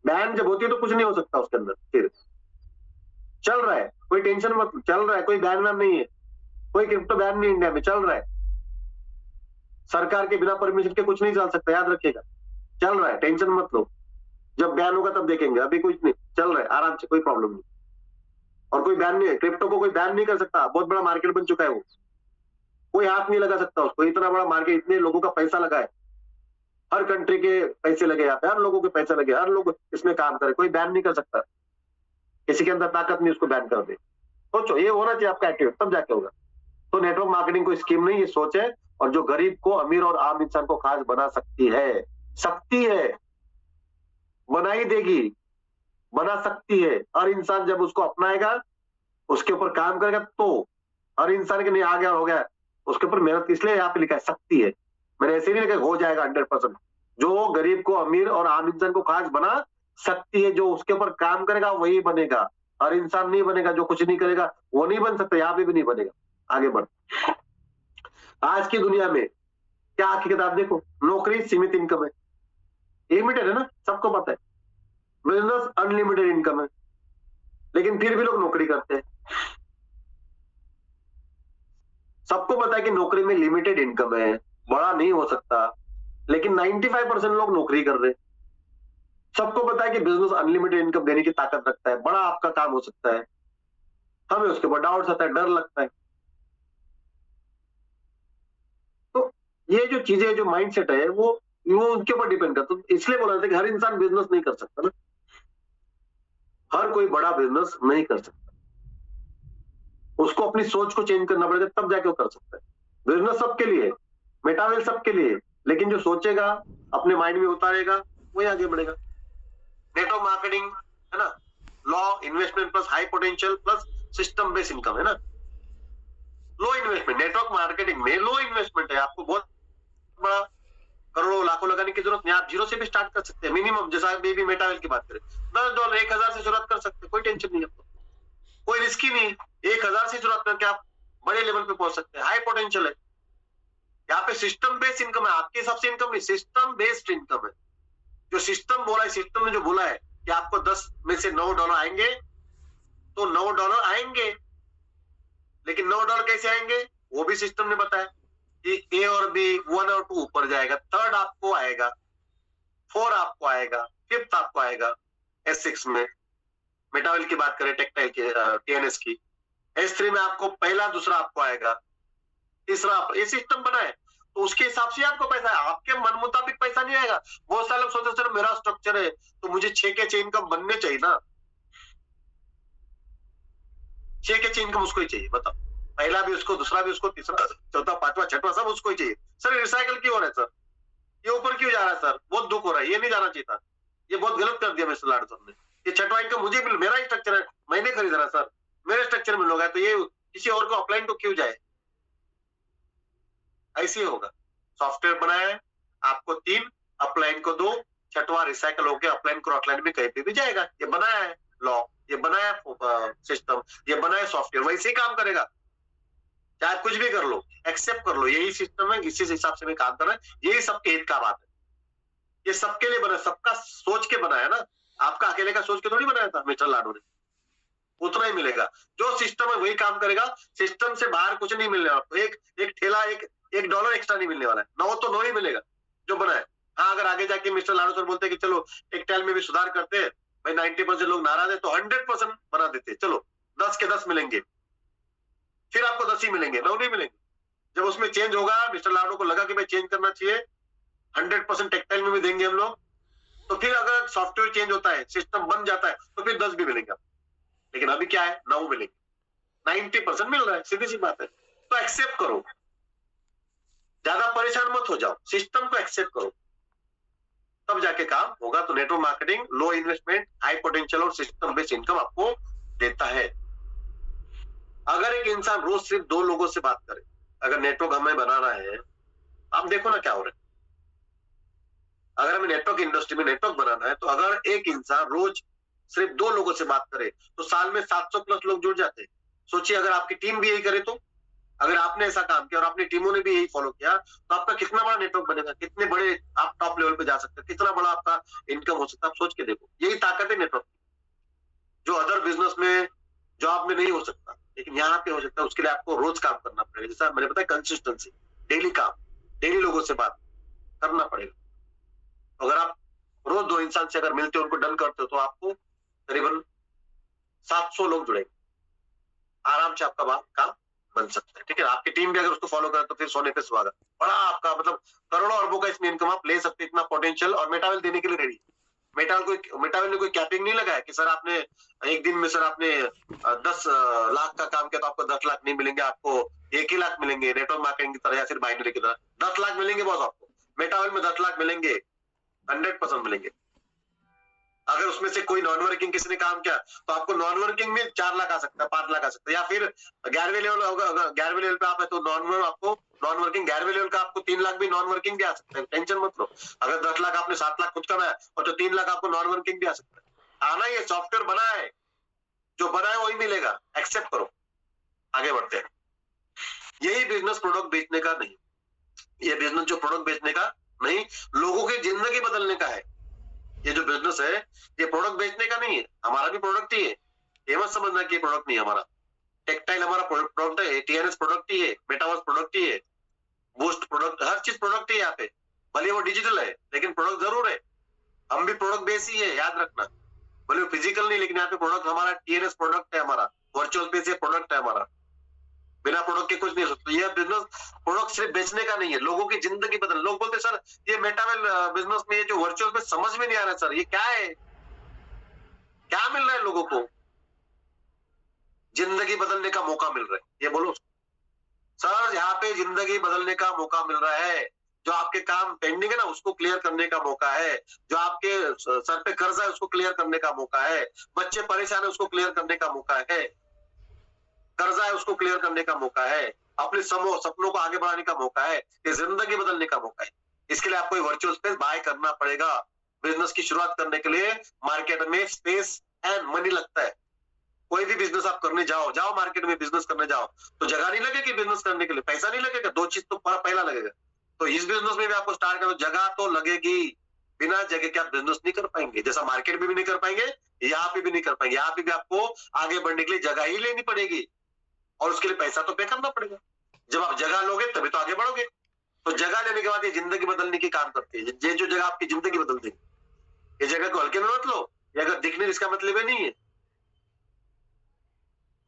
बैन जब होती है तो कुछ नहीं हो सकता उसके अंदर। फिर चल रहा है, कोई टेंशन मत, चल रहा है, कोई बैन वैन नहीं है, कोई क्रिप्टो बैन नहीं इंडिया में, चल रहा है। सरकार के बिना परमिशन के कुछ नहीं चल सकता, याद रखिएगा। चल रहा है, टेंशन मत लो, जब बैन होगा तब देखेंगे, अभी कुछ नहीं, चल रहा है आराम से, कोई प्रॉब्लम नहीं। और कोई बैन नहीं है, क्रिप्टो को कोई बैन नहीं कर सकता, बहुत बड़ा मार्केट बन चुका है वो, कोई हाथ नहीं लगा सकता उसको, इतना बड़ा मार्केट, इतने लोगों का पैसा लगा है, हर कंट्री के पैसे लगे यहाँ पे, हर लोगों के पैसे लगे, हर लोग इसमें काम करे, कोई बैन नहीं कर सकता, किसी के अंदर ताकत नहीं उसको बैन कर दे। सोचो, ये होना चाहिए आपका एटीट्यूड, तब जाके होगा। तो नेटवर्क मार्केटिंग कोई स्कीम नहीं, ये सोच है, और जो गरीब को अमीर और आम इंसान को खास बना सकती है, सकती है, बनाई देगी, बना सकती है। हर इंसान जब उसको अपनाएगा, उसके ऊपर काम करेगा, तो हर इंसान के नहीं आ गया हो गया, उसके ऊपर मेहनत, इसलिए यहाँ पे लिखा है सकती है, मैंने ऐसे नहीं लिखा हो जाएगा 100%। जो गरीब को अमीर और आम इंसान को खास बना सकती है, जो उसके ऊपर काम करेगा वही बनेगा, हर इंसान नहीं बनेगा, जो कुछ नहीं करेगा वो नहीं बन सकता, यहाँ पे भी नहीं बनेगा। आगे बढ़, आज की दुनिया में क्या हकीकत आप देखो, नौकरी सीमित इनकम है, लिमिटेड है ना, सबको पता है, बिजनेस अनलिमिटेड इनकम है, लेकिन फिर भी लोग नौकरी करते हैं। सबको पता है कि नौकरी में लिमिटेड इनकम है, बड़ा नहीं हो सकता, लेकिन 95% लोग नौकरी कर रहे हैं। सबको पता है कि बिजनेस अनलिमिटेड इनकम देने की ताकत रखता है, बड़ा आपका काम हो सकता है, हमें उसके ऊपर डाउट आता है, डर लगता है। तो ये जो चीजें, जो माइंडसेट है, वो उनके ऊपर डिपेंड करता है। तो इसलिए बोला जाता है कि हर इंसान बिजनेस नहीं कर सकता ना, हर कोई बड़ा बिजनेस नहीं कर सकता, उसको अपनी सोच को चेंज करना पड़ेगा, तब जाके वो कर सकता है। बिजनेस सबके लिए, मेटावेल सबके लिए, लेकिन जो सोचेगा, अपने माइंड में उतारेगा, वही आगे बढ़ेगा। नेटवर्क मार्केटिंग है ना, law investment plus high potential plus system based income है ना। लो इन्वेस्टमेंट, नेटवर्क मार्केटिंग में लो इन्वेस्टमेंट है, आपको बहुत बड़ा करोड़ों लाखों लगाने की जरूरत नहीं, आप जीरो से भी स्टार्ट कर सकते हैं। मिनिमम, जैसा बेबी मेटावेल की बात करें, $10 1000 से शुरुआत कर सकते हैं, कोई टेंशन नहीं आपको, कोई रिस्क ही नहीं, 1000 से शुरुआत करके आप बड़े लेवल पे पहुंच सकते हैं, हाई पोटेंशियल है। यहाँ पे सिस्टम बेस्ड इनकम है, आपके हिसाब से इनकम नहीं, सिस्टम बेस्ड इनकम है। जो सिस्टम बोला है, सिस्टम ने जो बोला है कि आपको 10 में से $9 आएंगे, तो $9 आएंगे, लेकिन $9 कैसे आएंगे वो भी सिस्टम ने बताया कि ए और बी, 1 और 2 ऊपर जाएगा, थर्ड आपको आएगा, 4 आपको आएगा, फिफ्थ आपको आएगा S6 में, मेटावेल की बात करें, टेक्टाइल की, TNS की, S3 में आपको पहला दूसरा आपको आएगा, तीसरा, ये सिस्टम बना है, तो उसके हिसाब से आपको पैसा है, आपके मन मुताबिक पैसा नहीं आएगा। बहुत सारे लोग सोचते सर मेरा स्ट्रक्चर है तो मुझे 6 के 6 इनकम बनने चाहिए ना, 6 के 6 इनकम उसको ही चाहिए, बताओ, पहला भी उसको, दूसरा भी उसको, तीसरा, चौथा, पांचवा, छठवा सब उसको ही चाहिए। सर रिसाइकल क्यों हो रहा है सर, ये ऊपर क्यों जा रहा है सर, बहुत दुख हो रहा है, ये नहीं जाना चाहिए था, ये बहुत गलत कर दिया मिस्टर लाड सर ने, ये छठवा इनकम मुझे मिल, मेरा ही स्ट्रक्चर है, मैंने खरीदा ना सर, मेरे स्ट्रक्चर में लोग है, तो ये किसी और को अपलाइन को क्यों जाए, ऐसे होगा। सॉफ्टवेयर बनाया है, आपको 3, अपलाइन को 2, छठवा रिसाइकल होकर अपलाइन को ऑफलाइन में कहीं पे भी जाएगा, ये बनाया है लॉ, ये बनाया सिस्टम, ये बनाया सॉफ्टवेयर, वैसे ही काम करेगा, चाहे कुछ भी कर लो, एक्सेप्ट कर लो, यही सिस्टम है, इसी हिसाब से मैं काम कर रहा है, यही सबके हित का बात है, ये सबके लिए बना, सबका सोच के बनाया ना, आपका अकेले का सोच के थोड़ी बनाया था मिस्टर लाडू ने, उतना ही मिलेगा, जो सिस्टम है वही काम करेगा, सिस्टम से बाहर कुछ नहीं मिलने वाला, एक ठेला, एक $1 एक्स्ट्रा नहीं मिलने वाला है, 9 तो 9 ही मिलेगा जो बना है। हाँ, अगर आगे जाके मिस्टर लाडू सर बोलते हैं कि चलो टेक्सटाइल में भी सुधार करते हैं भाई, 90% लोग नाराज है, तो 100% बना देते, चलो 10 के 10 मिलेंगे, फिर आपको 10 ही मिलेंगे, 9 नहीं मिलेंगे। जब उसमें चेंज होगा, मिस्टर लाडू को लगा कि भाई चेंज करना चाहिए, 100% टेक्सटाइल में भी देंगे हम लोग, तो फिर अगर सॉफ्टवेयर चेंज होता है, सिस्टम बन जाता है, तो फिर 10 भी मिलेंगे, लेकिन अभी क्या है, 9 मिलेंगे, 90% मिल रहा है, सीधी सी बात है। तो एक्सेप्ट करो, ज्यादा परेशान मत हो जाओ, सिस्टम को एक्सेप्ट करो, तब जाके काम होगा। तो नेटवर्क मार्केटिंग लो इन्वेस्टमेंट, हाई पोटेंशियल और सिस्टम बेस्ड इनकम आपको देता है। अगर एक इंसान रोज सिर्फ 2 लोगों से बात करे, अगर नेटवर्क हमें बनाना है, आप देखो ना क्या हो रहा है, अगर हमें नेटवर्क इंडस्ट्री में नेटवर्क बनाना है तो अगर एक इंसान रोज सिर्फ 2 लोगों से बात करे तो साल में 700 प्लस लोग जुड़ जाते हैं। सोचिए अगर आपकी टीम भी यही करे तो, अगर आपने ऐसा काम किया और अपनी टीमों ने भी यही फॉलो किया तो आपका कितना बड़ा नेटवर्क बनेगा, कितने बड़े आप टॉप लेवल पे जा सकते हैं, कितना बड़ा आपका इनकम हो सकता है, आप सोच के देखो। यही ताकत है नेटवर्क, जो अदर बिजनेस में जॉब में नहीं हो सकता लेकिन यहाँ पे हो सकता है। उसके लिए आपको रोज काम करना पड़ेगा, जैसा मैंने बताया कंसिस्टेंसी, डेली काम, डेली लोगों से बात करना पड़ेगा। अगर आप रोज 2 इंसान से अगर मिलते हो, उनको डन करते हो तो आपको करीबन 700 लोग जुड़ेंगे, आराम से आपका काम बन सकता है। ठीक है, आपकी टीम भी अगर उसको फॉलो करे तो फिर सोने पे सुहागा। बड़ा आपका मतलब करोड़ों अरबों का इसमें इनकम आप ले सकते, इतना पोटेंशियल, और मेटावेल देने के लिए रेडी। मेटावेल ने कोई कैपिंग नहीं लगाया कि सर आपने एक दिन में सर आपने 10 लाख का काम किया तो आपको 10 लाख नहीं मिलेंगे, आपको 1 ही लाख मिलेंगे नेटवर्क मार्केटिंग की तरह या फिर बाइनरी की तरह। 10 लाख मिलेंगे बॉस आपको, मेटावेल में 10 लाख मिलेंगे, 100% मिलेंगे। अगर उसमें से कोई नॉन वर्किंग किसी ने काम किया तो आपको नॉन वर्किंग में 4 लाख आ सकता है, 5 लाख आ सकता है, या फिर 11वें लेवल होगा, 11वें लेवल पे आप है तो आपको नॉन वर्किंग 11वें लेवल का आपको 3 लाख भी नॉन वर्किंग भी आ सकता है, टेंशन मत लो। अगर 10 लाख आपने 7 लाख खुद कमाया और तो 3 लाख आपको नॉन वर्किंग भी आ सकता है। आना, ये सॉफ्टवेयर बना है, जो बना है वही मिलेगा, एक्सेप्ट करो, आगे बढ़ते हैं। यही बिजनेस प्रोडक्ट बेचने का नहीं, ये बिजनेस जो प्रोडक्ट बेचने का नहीं, लोगों की जिंदगी बदलने का है। ये जो बिजनेस है ये प्रोडक्ट बेचने का नहीं है, हमारा भी प्रोडक्ट ही है, ये मत समझना कि प्रोडक्ट नहीं है हमारा। टेक्सटाइल हमारा प्रोडक्ट है, टीएनएस प्रोडक्ट ही है, मेटावर्स प्रोडक्ट ही है, बूस्ट प्रोडक्ट, हर चीज प्रोडक्ट है यहाँ पे। भले वो डिजिटल है लेकिन प्रोडक्ट जरूर है, हम भी प्रोडक्ट बेस ही है, याद रखना। भले वो फिजिकल नहीं लेकिन यहाँ पे प्रोडक्ट हमारा टीएनएस प्रोडक्ट है, हमारा वर्चुअल पे से प्रोडक्ट है हमारा। बिना प्रोडक्ट के कुछ नहीं हो सकता। ये बिजनेस प्रोडक्ट सिर्फ बेचने का नहीं है, लोगों की जिंदगी बदल। लोग बोलते सर ये मेटावेल बिजनेस में ये जो वर्चुअल पे समझ में नहीं आ रहा है सर, ये क्या है, क्या मिल रहा है लोगों को? जिंदगी बदलने का मौका मिल रहा है, ये बोलो सर। यहाँ पे जिंदगी बदलने का मौका मिल रहा है, जो आपके काम पेंडिंग है ना उसको क्लियर करने का मौका है, जो आपके सर पे कर्जा है उसको क्लियर करने का मौका है, बच्चे परेशान है उसको क्लियर करने का मौका है, कर्जा है उसको क्लियर करने का मौका है, अपने सपनों को आगे बढ़ाने का मौका है, ये जिंदगी बदलने का मौका है। इसके लिए आपको वर्चुअल स्पेस बाय करना पड़ेगा। बिजनेस की शुरुआत करने के लिए मार्केट में स्पेस एंड मनी लगता है। कोई भी बिजनेस आप करने जाओ मार्केट में बिजनेस करने जाओ तो जगह नहीं लगेगी बिजनेस करने के लिए, पैसा नहीं लगेगा, 2 चीज तो पहला लगेगा। तो इस बिजनेस में भी आपको स्टार्ट करो, जगह तो लगेगी, बिना जगह के आप बिजनेस नहीं कर पाएंगे। जैसा मार्केट में भी नहीं कर पाएंगे, यहाँ पे भी नहीं कर पाएंगे। यहाँ पे भी आपको आगे बढ़ने के लिए जगह ही लेनी पड़ेगी और उसके लिए पैसा तो पे करना पड़ेगा। जब आप जगह लोगे तभी तो आगे बढ़ोगे। तो जगह लेने के बाद ये जिंदगी बदलने की काम करती है, ये जो जगह आपकी जिंदगी बदल देगी। ये जगह को हल्के में मत लो, ये अगर दिखने इसका मतलब ही नहीं है।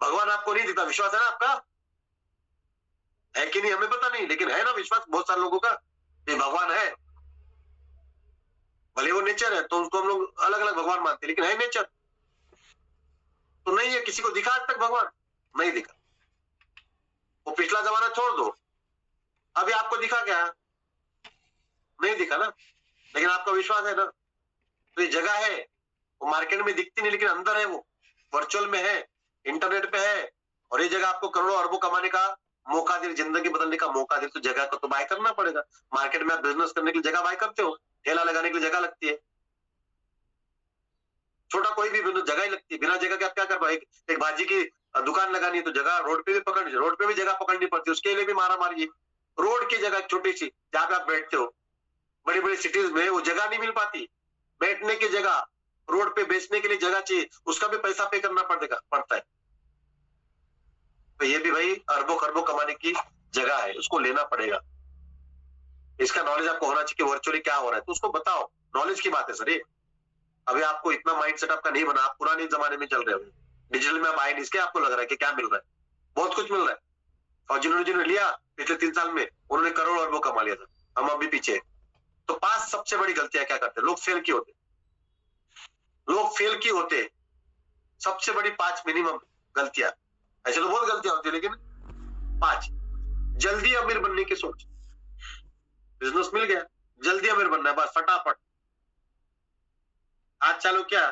भगवान आपको नहीं दिखता, विश्वास है ना आपका, है कि नहीं हमें पता नहीं, लेकिन है ना विश्वास बहुत सारे लोगों का, ये भगवान है। भले वो नेचर है तो उसको हम लोग अलग अलग भगवान मानते हैं, लेकिन है नेचर तो नहीं है। किसी को दिखा आज तक भगवान नहीं दिखा। वो पिछला जमाना छोड़ दो, अभी आपको दिखा क्या? नहीं दिखा ना, लेकिन आपका विश्वास है ना। तो ये जगह है, वो मार्केट में दिखती नहीं लेकिन अंदर है, वो वर्चुअल में है, इंटरनेट पे है, और ये जगह आपको करोड़ों अरबों कमाने का मौका दे, जिंदगी बदलने का मौका दे। तो जगह को तो बाय करना पड़ेगा। मार्केट में आप बिजनेस करने के लिए जगह बाय करते हो, ठेला लगाने के लिए जगह लगती है, छोटा कोई भी बिजनेस जगह ही लगती है। बिना जगह के आप क्या कर पाए? एक भाजी की दुकान लगानी है तो जगह रोड पे भी पकड़नी, रोड पे भी जगह पकड़नी पड़ती है, उसके लिए भी मारा मारी। रोड की जगह छोटी सी जहाँ पे आप बैठते हो, बड़ी बड़ी सिटीज में वो जगह नहीं मिल पाती बैठने की जगह, रोड पे बेचने के लिए जगह चाहिए, उसका भी पैसा पे करना पड़ता है। तो ये भी भाई अरबों खरबों कमाने की जगह है, उसको लेना पड़ेगा। इसका नॉलेज आपको होना चाहिए कि वर्चुअली क्या हो रहा है, तो उसको बताओ। नॉलेज की बात है सर ये। अभी आपको इतना माइंड सेट आपका नहीं बना, आप पुराने जमाने में चल रहे हो, डिजिटल में आप आए नहीं, इसके आपको लग रहा है कि क्या मिल रहा है, बहुत कुछ मिल रहा है। और जिन्होंने लिया पिछले 3 साल में उन्होंने करोड़ अरबों कमा लिया था, हम अभी पीछे। तो 5 सबसे बड़ी गलतियां क्या करते हैं लोग? फेल की होते, लोग फेल की होते। सबसे बड़ी 5 मिनिमम गलतियां, ऐसे तो बहुत गलतियां होती है लेकिन 5। जल्दी अमीर बनने की सोच, बिजनेस मिल गया जल्दी अमीर बनना है बस फटाफट। आज चालू क्या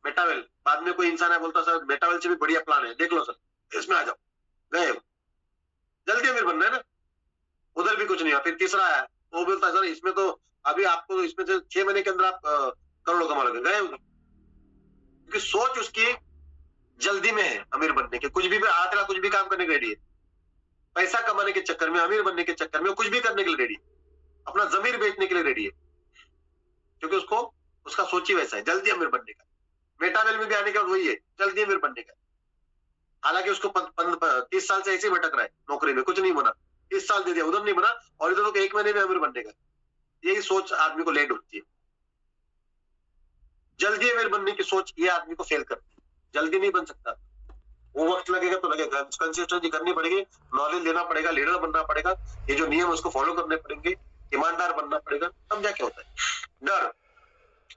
मेटावेल, बाद में कोई इंसान है बोलता सर मेटावेल से भी बढ़िया प्लान है, देख लो सर इसमें आ जाओ, गए जल्दी अमीर बनना है ना, उधर भी कुछ नहीं है। फिर तीसरा है वो बोलता है सर इसमें तो अभी आपको इसमें से 6 महीने के अंदर आप करोड़ों कमा लोगे, गए उधर। क्योंकि सोच उसकी जल्दी में है अमीर बनने के, कुछ भी हाथ लगा, कुछ भी काम करने के रेडी है, पैसा कमाने के चक्कर में, अमीर बनने के चक्कर में, कुछ भी करने के लिए रेडी है, अपना जमीर बेचने के लिए रेडी है, क्योंकि उसको उसका सोच ही वैसा है, जल्दी अमीर बनने का। मेटावेल में भी आने के बाद वही है, जल्दी अमीर बनने का। हालांकि उसको 30 साल से ऐसे ही भटक रहा है नौकरी में, कुछ नहीं बना, 30 साल दे दिया, उधर नहीं बना, और इधर तो 1 महीने में अमीर बनने का। यही सोच आदमी को लेट होती है, जल्दी अमीर बनने की सोच ये आदमी को फेल करती है, जल्दी नहीं बन सकता। वो वक्त लगेगा तो लगेगा, कंसिस्टेंसी करनी पड़ेगी, नॉलेज लेना पड़ेगा, लीडर बनना पड़ेगा, ये जो नियम उसको फॉलो करने पड़ेंगे, ईमानदार बनना पड़ेगा, तब जाके होता है। डर,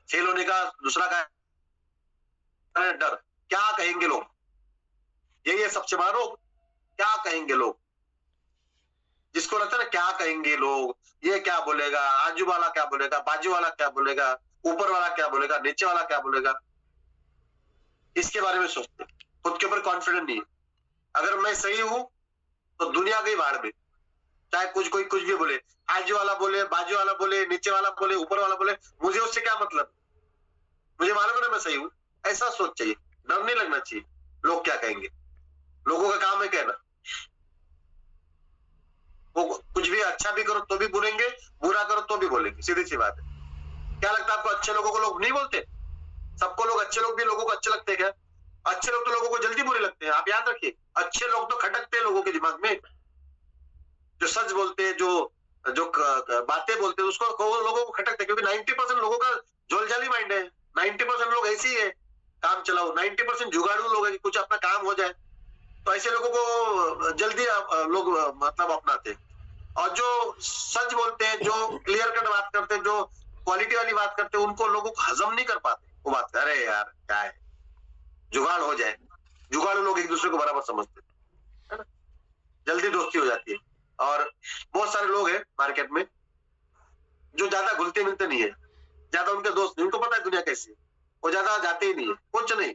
फेल होने का दूसरा कारण है डर, क्या कहेंगे लोग, यही है सबसे बड़ा रोग, क्या कहेंगे लोग। जिसको लगता है ना क्या कहेंगे लोग, ये क्या बोलेगा, आजू वाला क्या बोलेगा, बाजू वाला क्या बोलेगा, ऊपर वाला क्या बोलेगा, नीचे वाला क्या बोलेगा, इसके बारे में सोचते, खुद के ऊपर कॉन्फिडेंट नहीं है। अगर मैं सही हूं तो दुनिया गई बाहर में, चाहे कोई कुछ भी बोले, आजू वाला बोले, बाजू वाला बोले, नीचे वाला बोले, ऊपर वाला बोले, मुझे उससे क्या मतलब, मुझे मालूम है ना मैं सही हूं। ऐसा सोच चाहिए, डर नहीं लगना चाहिए लोग क्या कहेंगे। लोगों का काम है कहना, वो कुछ भी अच्छा भी करो तो भी बोलेंगे, बुरा करो तो भी बोलेंगे, सीधी सी बात है। क्या लगता है आपको अच्छे लोगों को लोग नहीं बोलते? सबको लोग, अच्छे लोग भी लोगों को अच्छे लगते हैं क्या? अच्छे लोग तो लोगों को जल्दी बुरे लगते हैं, आप याद रखिए। अच्छे लोग तो खटकते हैं लोगों के दिमाग में, जो सच बोलते हैं, जो जो बातें बोलते हैं, उसको लोगों को खटकते हैं, क्योंकि 90% लोगों का झोलझाली माइंड है। 90% लोग ऐसे ही है, काम चलाओ। 90% जुगाड़ू लोग है कि कुछ अपना काम हो जाए, तो ऐसे लोगों को जल्दी लोग मतलब अपनाते हैं। और जो सच बोलते हैं, जो क्लियर कट बात करते हैं, जो क्वालिटी वाली बात करते हैं, उनको लोगों को हजम नहीं कर पाते वो बात। अरे यार क्या है, जुगाड़ हो जाए। जुगाड़ू लोग एक दूसरे को बराबर समझते है ना, जल्दी दोस्ती हो जाती है। और बहुत सारे लोग हैं मार्केट में जो ज्यादा घुलते मिलते नहीं है, ज्यादा उनके दोस्त नहीं, उनको पता है दुनिया कैसी है, वो ज्यादा जाते ही नहीं है, कुछ नहीं,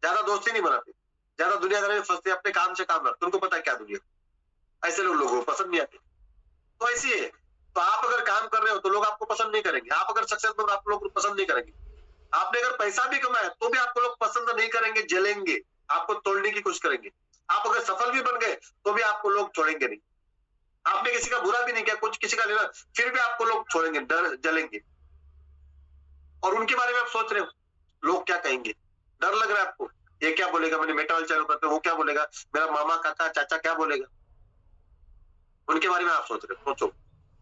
ज्यादा दोस्ती नहीं बनाते, ज्यादा दुनियादारी में फंसते, अपने काम से काम रखते, उनको पता है क्या दुनिया। ऐसे लोग लोगों को पसंद नहीं आते, तो ऐसी है। तो आप अगर काम कर रहे हो तो लोग आपको पसंद नहीं करेंगे, आप अगर सक्सेसफुल, आप लोग पसंद नहीं करेंगे। आपने अगर पैसा भी कमाया तो भी आपको लोग पसंद नहीं करेंगे, जलेंगे, आपको तोड़ने की कोशिश करेंगे। आप अगर सफल भी बन गए तो भी आपको लोग छोड़ेंगे नहीं। आपने किसी का बुरा भी नहीं किया, कुछ किसी का लेना, फिर भी आपको लोग छोड़ेंगे, डर, जलेंगे। और उनके बारे में आप सोच रहे हो लोग क्या कहेंगे, डर लग रहा है आपको, ये क्या बोलेगा, मैंने मेटावेल चालू करते वो क्या बोलेगा, मेरा मामा काका चाचा क्या बोलेगा, उनके बारे में आप सोच रहे हो। सोचो,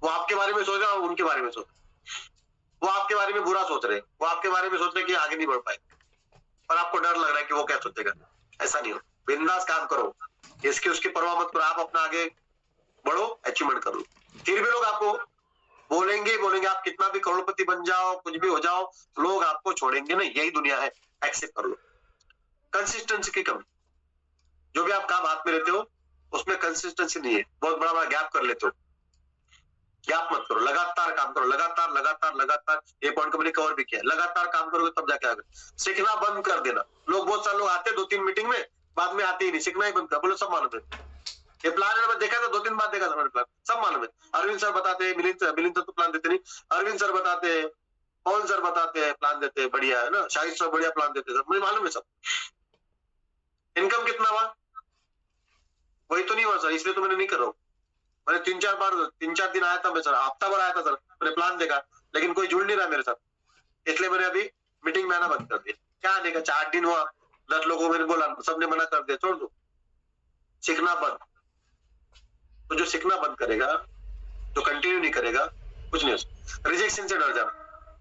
वो आपके बारे में सोच रहे हो, उनके बारे में सोच रहे, वो आपके बारे में बुरा सोच रहे, वो आपके बारे में सोच रहे कि आगे नहीं बढ़ पाए, और आपको डर लग रहा है कि वो क्या सोचेगा। ऐसा नहीं हो, बिंदास काम करो, इसकी उसकी परवाह मत करो, आप अपना आगे बढ़ो, अचीवमेंट कर लो। फिर भी लोग आपको बोलेंगे बोलेंगे, आप कितना भी करोड़पति बन जाओ, कुछ भी हो जाओ, लोग आपको छोड़ेंगे नहीं, यही दुनिया है, एक्सेप्ट कर लो। कंसिस्टेंसी की कमी, जो भी आप काम हाथ में लेते हो उसमें कंसिस्टेंसी नहीं है, बहुत बड़ा बड़ा गैप कर लेते हो। गैप मत करो, लगातार काम करो, लगातार लगातार लगातार। ये पॉइंट को मैंने कवर भी किया, लगातार काम करोगे तब जाके आगे। सीखना बंद कर देना, लोग बहुत सारे लोग आते 2-3 मीटिंग में, बाद में आते ही नहीं, सीखना ही बंद कर, बोले सब मालूम है, ये प्लान है, मैं देखा था 2-3 बार, देखा था मैंने प्लान, सब मालूम है। अरविंद सर बताते हैं, मिलिंद सर तो प्लान देते नहीं, अरविंद सर बताते हैं, पवन सर बताते हैं, प्लान देते हैं, बढ़िया है ना, शाहिद सर बढ़िया प्लान देते हैं, मुझे मालूम है सब। इनकम कितना हुआ वही तो नहीं हुआ सर, इसलिए तो मैंने नहीं कर रहा हूँ। मैंने 3-4 दिन आया था मैं सर, हफ्ता भर आया था सर, मैंने प्लान देखा, लेकिन कोई जुड़ नहीं रहा मेरे साथ, इसलिए मैंने अभी मीटिंग में आना बंद कर दिया। क्या आने का, 4 दिन हुआ, 10 लोगों को मैंने बोला, सबने मना कर दिया, छोड़ दो, सीखना बंद। तो जो सीखना बंद करेगा, जो कंटिन्यू नहीं करेगा, कुछ नहीं हो। रिजेक्शन से डर जाना,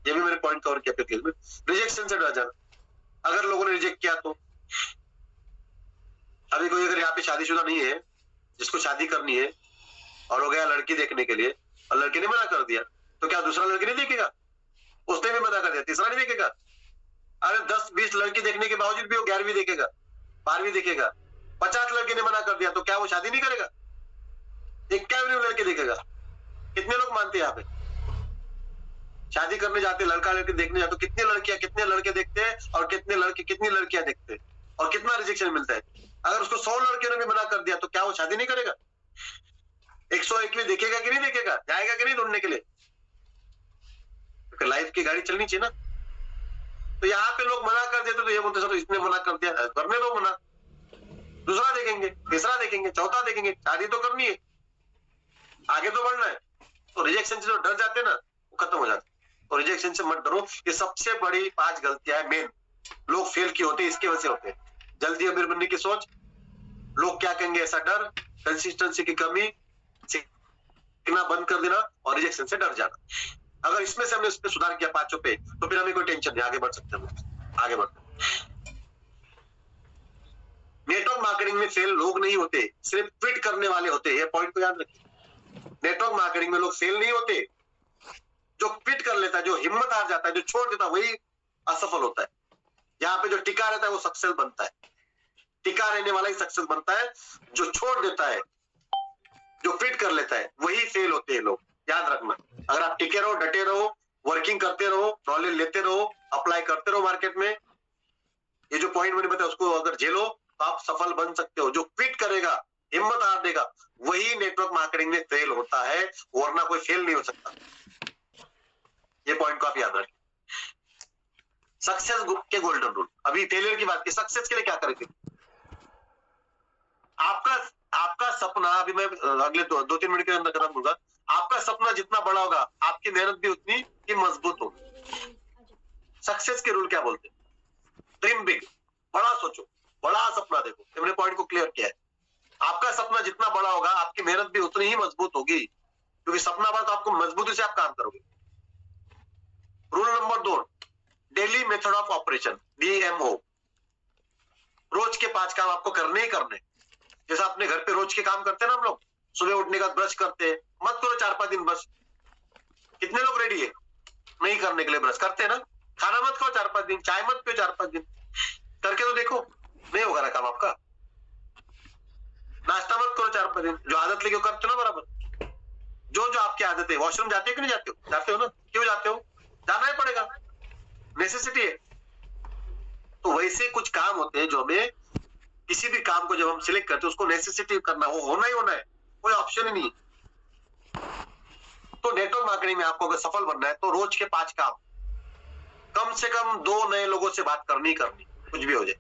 ये भी मेरे पॉइंट कवर किया केस में, रिजेक्शन से डर जाना। अगर लोगों ने रिजेक्ट किया तो, अभी कोई अगर यहाँ पे शादीशुदा नहीं है, जिसको शादी करनी है और हो गया लड़की देखने के लिए, और लड़की ने मना कर दिया, तो क्या दूसरा लड़की नहीं देखेगा? उसने भी मना कर दिया, तीसरा नहीं देखेगा? अरे 10-20 लड़की देखने के बावजूद भी वो 11वीं देखेगा, 12वीं देखेगा। 50 लड़की ने मना कर दिया तो क्या वो शादी नहीं करेगा? 51वीं लड़की देखेगा। कितने लोग मानते हैं यहाँ पे? शादी करने जाते, लड़का लड़की देखने जाते, कितने लड़कियां कितने लड़के देखते हैं, और कितने लड़के कितनी लड़कियां देखते हैं, और कितना रिजेक्शन मिलता है। अगर उसको 100 लड़कियों ने भी मना कर दिया तो क्या वो शादी नहीं करेगा? 101वीं देखेगा कि नहीं देखेगा? जाएगा कि नहीं ढूंढने के लिए? फिर लाइफ की गाड़ी चलनी चाहिए ना। तो यहाँ पे लोग मना कर देते तो ये बोलते सर इसने मना कर दिया, करने दो मना, दूसरा देखेंगे, तीसरा देखेंगे, चौथा देखेंगे, शादी तो करनी है, आगे तो बढ़ना है। तो रिजेक्शन से जो डर जाते हैं ना वो खत्म हो जाते। तो रिजेक्शन से मत डरो, ये सबसे बड़ी 5 गलतियां है मेन, लोग फेल क्यों होते हैं इसकी वजह से होते हैं। जल्दी अमीर बनने की सोच, लोग क्या कहेंगे ऐसा डर, कंसिस्टेंसी की कमी, सीखना बंद कर देना और रिजेक्शन से डर जाना। अगर इसमें से हमने उस पर सुधार किया 5 पे, तो फिर हमें कोई टेंशन नहीं, आगे बढ़ सकते हैं, आगे बढ़ते। नेटवर्क मार्केटिंग में फेल लोग नहीं होते, सिर्फ ट्वीट करने वाले होते हैं, ये पॉइंट को याद रखिए। नेटवर्क मार्केटिंग में लोग फेल नहीं होते, जो क्विट कर लेता है, जो हिम्मत हार जाता है, जो छोड़ देता है, वही असफल होता है। यहाँ पे जो टिका रहता है वो सक्सेस बनता है, टिका रहने वाला ही सक्सेस बनता है। जो छोड़ देता है, जो क्विट कर लेता है, वही फेल होते हैं लोग, याद रखना। अगर आप टिके रहो, डटे रहो, वर्किंग करते रहो, नॉलेज लेते रहो, अप्लाई करते रहो मार्केट में, ये जो पॉइंट मैंने बताया उसको अगर झेलो तो आप सफल बन सकते हो। जो क्विट करेगा, हिम्मत हार देगा, वही नेटवर्क मार्केटिंग में फेल होता है, वरना कोई फेल नहीं हो सकता। ये पॉइंट को आप याद रखें। सक्सेस के गोल्डन रूल, अभी फेलियर की बात की, सक्सेस के लिए क्या करेंगे? आपका सपना, अभी मैं अगले 2-3 मिनट के अंदर खत्म करूंगा। आपका सपना जितना बड़ा होगा, आपकी मेहनत भी उतनी ही मजबूत होगी। सक्सेस के रूल क्या बोलते हैं? ड्रीम बिग, बड़ा सोचो, बड़ा सपना देखो। मैंने पॉइंट को क्लियर किया है। आपका सपना जितना बड़ा होगा, आपकी मेहनत भी उतनी ही मजबूत होगी, क्योंकि सपना बड़ा तो आपको मजबूती से आप काम करोगे। Rule number 2, daily method of operation, DMO। रोज के 5 काम आपको करने ही करने। जैसा अपने घर पे रोज के काम करते हैं ना हम लोग, सुबह उठने का ब्रश करते हैं, मत करो 4-5 दिन ब्रश। कितने लोग रेडी है नहीं करने के लिए ब्रश? करते हैं ना। खाना मत खाओ 4-5 दिन, चाय मत पियो 4-5 दिन, करके तो देखो, नहीं होगा ना काम आपका। नाश्ता मत करो 4-5 दिन, जो आदत लेके करते हो ना बराबर, जो आपकी आदत है। वॉशरूम जाते हो कि नहीं जाते हो? जाते हो ना। क्यों जाते हो? जाना ही पड़ेगा, नेसेसिटी है। तो वैसे कुछ काम होते हैं जो हमें, किसी भी काम को जब हम सिलेक्ट करते हैं उसको नेसेसिटी करना, वो होना ही होना है, कोई ऑप्शन ही नहीं। तो नेटवर्क मार्केटिंग में आपको अगर सफल बनना है तो रोज के 5 काम, कम से कम 2 नए लोगों से बात करनी करनी, कुछ भी हो जाए।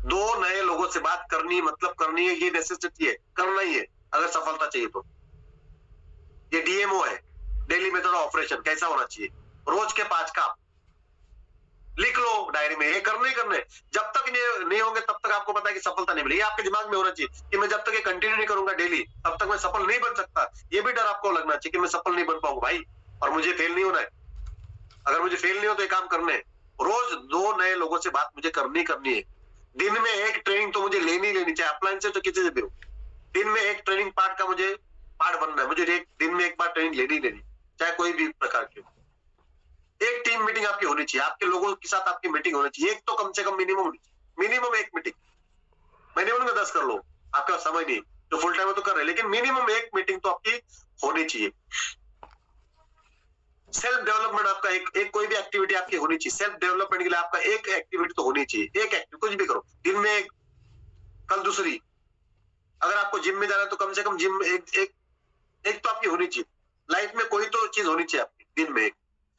2 नए लोगों से बात करनी, मतलब करनी है, ये नेसेसिटी है, करना ही है अगर सफलता चाहिए तो। ये DMO है, डेली मेथड ऑफ ऑपरेशन। कैसा होना चाहिए? रोज के 5 काम लिख लो डायरी में, ये करने ही करने। जब तक नहीं होंगे तब तक आपको पता है कि सफलता नहीं मिलेगी। आपके दिमाग में होना चाहिए कि मैं जब तक ये कंटिन्यू नहीं करूंगा डेली, तब तक मैं सफल नहीं बन सकता। ये भी डर आपको लगना चाहिए कि मैं सफल नहीं बन पाऊंगा भाई, और मुझे फेल नहीं होना है। अगर मुझे फेल नहीं हो तो ये काम करने, रोज 2 नए लोगों से बात मुझे करनी है। दिन में 1 ट्रेनिंग तो मुझे लेनी, चाहे ऑफलाइन से तो किसी से भी हो। दिन में 1 ट्रेनिंग पार्ट का मुझे पार्ट बनना है, मुझे दिन में 1 बार ट्रेनिंग लेनी, चाहे कोई भी प्रकार की हो। एक टीम मीटिंग आपकी होनी चाहिए, आपके लोगों के साथ आपकी मीटिंग होनी चाहिए, एक तो कम से कम मिनिमम 1 मीटिंग। मैंने बोलूंगा 10 कर लो, आपका समय नहीं, जो फुल टाइम तो कर रहे, लेकिन मिनिमम 1 मीटिंग तो आपकी होनी चाहिए। सेल्फ डेवलपमेंट आपका एक कोई भी एक्टिविटी आपकी होनी चाहिए। सेल्फ डेवलपमेंट के लिए आपका एक एक्टिविटी तो होनी चाहिए, एक एक्टिविटी कुछ भी करो, दिन में 1, कल दूसरी। अगर आपको जिम में जाना है तो कम से कम जिम में एक तो आपकी होनी चाहिए। लाइफ में कोई तो चीज होनी चाहिए आपकी, दिन में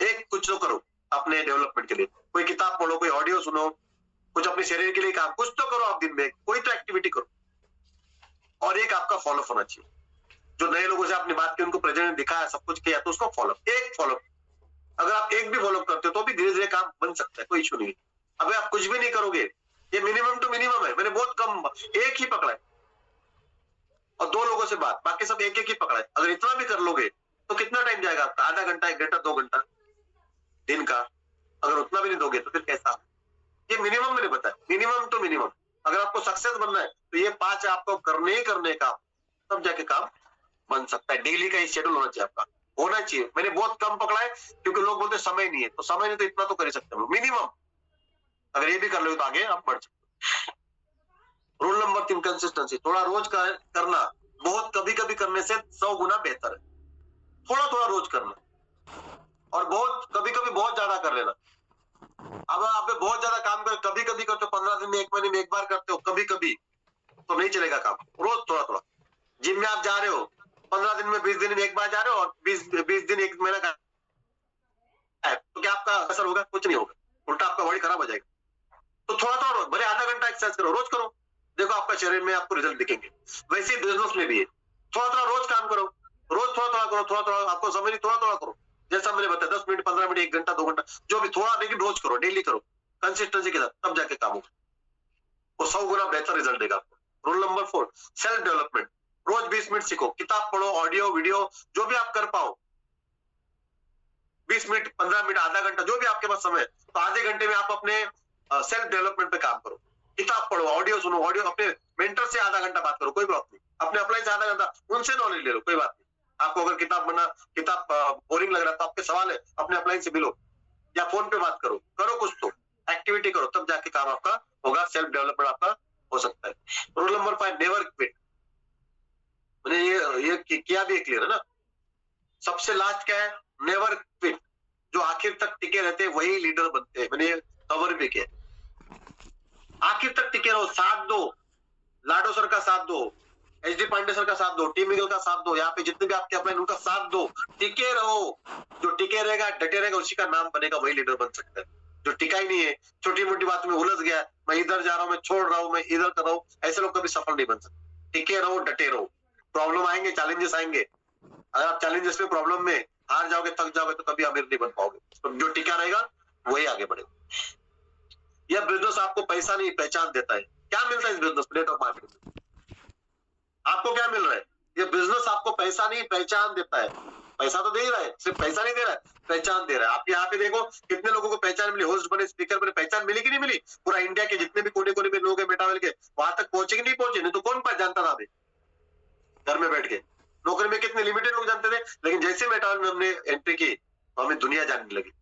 एक कुछ तो करो अपने डेवलपमेंट के लिए। कोई किताब पढ़ो, कोई ऑडियो सुनो, कुछ अपने शरीर के लिए काम, कुछ तो करो आप दिन में, कोई तो एक्टिविटी करो। और एक आपका फॉलोअप होना चाहिए। जो नए लोगों से आपने बात की, उनको प्रेजेंट दिखाया, सब कुछ किया, तो उसको फॉलोअप। अगर आप एक भी फॉलोअप करते हो तो भी धीरे धीरे काम बन सकता है, कोई इशू नहीं। अगर आप कुछ भी नहीं करोगे, ये मिनिमम टू मिनिमम है। मैंने बहुत कम, एक ही पकड़ा है, और 2 लोगों से बात, बाकी सब एक ही पकड़ा है। अगर इतना भी कर लोगे तो कितना टाइम जाएगा आपका? आधा घंटा, 1 घंटा, 2 घंटा दिन का। अगर उतना भी नहीं दोगे तो फिर कैसा? ये मिनिमम मैंने बताया, मिनिमम टू मिनिमम। अगर आपको सक्सेस बनना है तो ये 5 आपको करने ही करने का, तब जाके काम बन सकता है। डेली का शेड्यूल होना चाहिए आपका, होना चाहिए। मैंने बहुत कम पकड़ा है क्योंकि लोग बोलते समय नहीं है, तो समय नहीं तो इतना तो कर ही सकते हो मिनिमम। अगर ये भी कर लो तो आगे आप बढ़ सकते हो। Rule number 3, consistency. थोड़ा रोज करना बहुत कभी कभी करने से 100 गुना बेहतर है। थोड़ा थोड़ा रोज करना, और बहुत कभी कभी बहुत ज्यादा कर लेना। अब आप बहुत ज्यादा काम कर, कभी कभी करते हो, 15 दिन में, 1 महीने में 1 बार करते हो, कभी कभी तो नहीं चलेगा काम। रोज थोड़ा थोड़ा। जिम में आप जा रहे हो, 15 दिन में 20 दिन में एक बार जा रहे हो और 20 दिन एक महीना का है, तो क्या आपका असर होगा? कुछ नहीं होगा, उल्टा आपका बॉडी खराब हो जाएगा। तो थोड़ा थोड़ा भले आधा घंटा एक्सरसाइज करो, रोज करो, देखो आपका शरीर में आपको रिजल्ट दिखेंगे। वैसे ही बिजनेस में भी है, थोड़ा थोड़ा रोज काम करो, रोज थोड़ा थोड़ा करो, थोड़ा थोड़ा आपको समझ नहीं, थोड़ा थोड़ा करो। जैसा मैंने बताया 10 मिनट 15 मिनट 1 घंटा 2 घंटा जो भी, थोड़ा लेकिन रोज करो, डेली करो, कंसिस्टेंसी के साथ, तब जाके काम होगा, वो 100 गुना बेहतर रिजल्ट देगा आपको। Rule number 4, self development. रोज 20 मिनट सीखो, किताब पढ़ो, ऑडियो वीडियो जो भी आप कर पाओ, 20 मिनट 15 मिनट आधा घंटा जो भी आपके पास समय है, तो आधे घंटे में आप अपने सेल्फ डेवलपमेंट पे काम करो, किताब पढ़ो, ऑडियो सुनो, ऑडियो अपने मेंटर से आधा घंटा बात करो, कोई बात नहीं, अपने अपलाइन से आधा घंटा उनसे नॉलेज ले लो, कोई बात नहीं। आपको अगर किताब बोरिंग लग रहा है तो आपके सवाल है, अपने अपलाइन से मिलो या फोन पे बात करो, करो कुछ तो एक्टिविटी करो, तब जाके काम आपका होगा, सेल्फ डेवलपमेंट आपका हो सकता है। Rule number 5, never quit. मैंने ये किया भी क्लियर है ना। सबसे लास्ट क्या है? Never quit. जो आखिर तक टिके रहते हैं वही लीडर बनते हैं, मैंने कवर भी किया। आखिर तक टिके रहो, साथ दो, लाडो सर का साथ दो, एच डी पांडे सर का साथ दो, टीम ईगल का साथ दो, यहाँ पे जितने भी आपके अपने उनका साथ दो, टिके रहो। जो टिके रहेगा, डटे रहेगा, उसी का नाम बनेगा, वही लीडर बन सकता है। जो टिका ही नहीं है, छोटी मोटी बात में उलझ गया, मैं इधर जा रहा हूँ, मैं छोड़ रहा हूँ, मैं इधर कर रहा हूँ, ऐसे लोग कभी सफल नहीं बन सकते। टिके रहो, डटे रहो। प्रॉब्लम आएंगे, चैलेंजेस आएंगे, अगर आप चैलेंजेस में प्रॉब्लम में हार जाओगे, थक जाओगे, तो कभी अमीर नहीं बन पाओगे। तो जो टिका रहेगा वही आगे बढ़ेगा। यह बिजनेस आपको पैसा नहीं, पहचान देता है। क्या मिलता है इस बिजनेस नेटवर्क मार्केटिंग में? आपको क्या मिल रहा है? ये बिजनेस आपको पैसा नहीं, पहचान देता है। पैसा तो दे ही रहा है, सिर्फ पैसा नहीं दे रहा है, पहचान दे रहा है। आप यहाँ पे देखो कितने लोगों को पहचान मिली, होस्ट बने, स्पीकर बने, पहचान मिली कि नहीं मिली? पूरा इंडिया के जितने भी कोने कोने में लोग हैं मेटावेल के, वहां तक पहुंचे कि नहीं पहुंचे? नहीं तो कौन जानता था अभी घर में बैठ के? नौकरी में कितने लिमिटेड लोग जानते थे, लेकिन जैसे मेटावेल में हमने एंट्री की तो हमें दुनिया जानने लगी।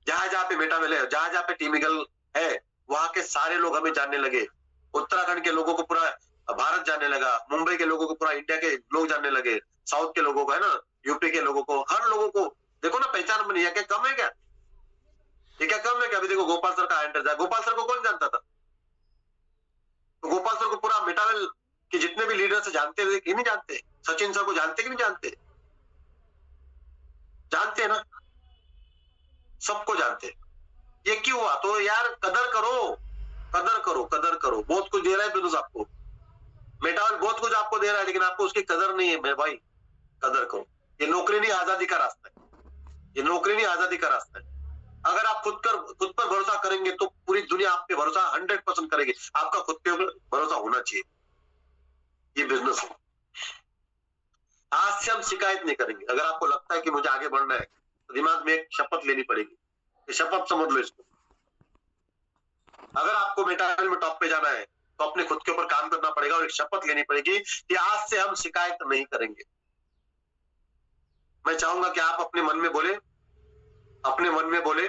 जहां जहां पे मेटावेल है, जहां जहां पे टीम ईगल है, वहां के सारे लोग हमें जानने लगे। उत्तराखंड के लोगों को पूरा भारत जानने लगा, मुंबई के लोगों को पूरा इंडिया के लोग जानने लगे, साउथ के लोगों को, है ना, यूपी के लोगों को, हर लोगों को देखो ना पहचान बनी है। क्या कम है क्या? ये क्या कम है क्या? अभी देखो गोपाल सर का एंटर, गोपाल सर को कौन जानता था? तो गोपाल सर को पूरा मेटावेल के जितने भी लीडर से जानते थे कि नहीं जानते? सचिन सर को जानते कि नहीं जानते? जानते हैं ना, सबको जानते। ये क्यों हुआ? तो यार कदर करो, कदर करो, कदर करो। बहुत कुछ दे रहा है बिजनेस आपको, मेटावेल बहुत कुछ आपको दे रहा है, लेकिन आपको उसकी कदर नहीं है। मेरे भाई कदर करो। ये नौकरी नहीं, आजादी का रास्ता है। ये नौकरी नहीं, आजादी का रास्ता है। अगर आप खुद पर भरोसा करेंगे तो पूरी दुनिया आप पे भरोसा 100% करेगी। आपका खुद पे भरोसा होना चाहिए। ये बिजनेस है। आज से हम शिकायत नहीं करेंगे। अगर आपको लगता है कि मुझे आगे बढ़ना है, तो दिमाग में एक शपथ लेनी पड़ेगी। ये शपथ समझ लो इसको। अगर आपको मेटावेल में टॉप पे जाना है, तो अपने खुद के ऊपर काम करना पड़ेगा और एक शपथ लेनी पड़ेगी कि आज से हम शिकायत नहीं करेंगे। मैं चाहूंगा कि आप अपने मन में बोले, अपने मन में बोले,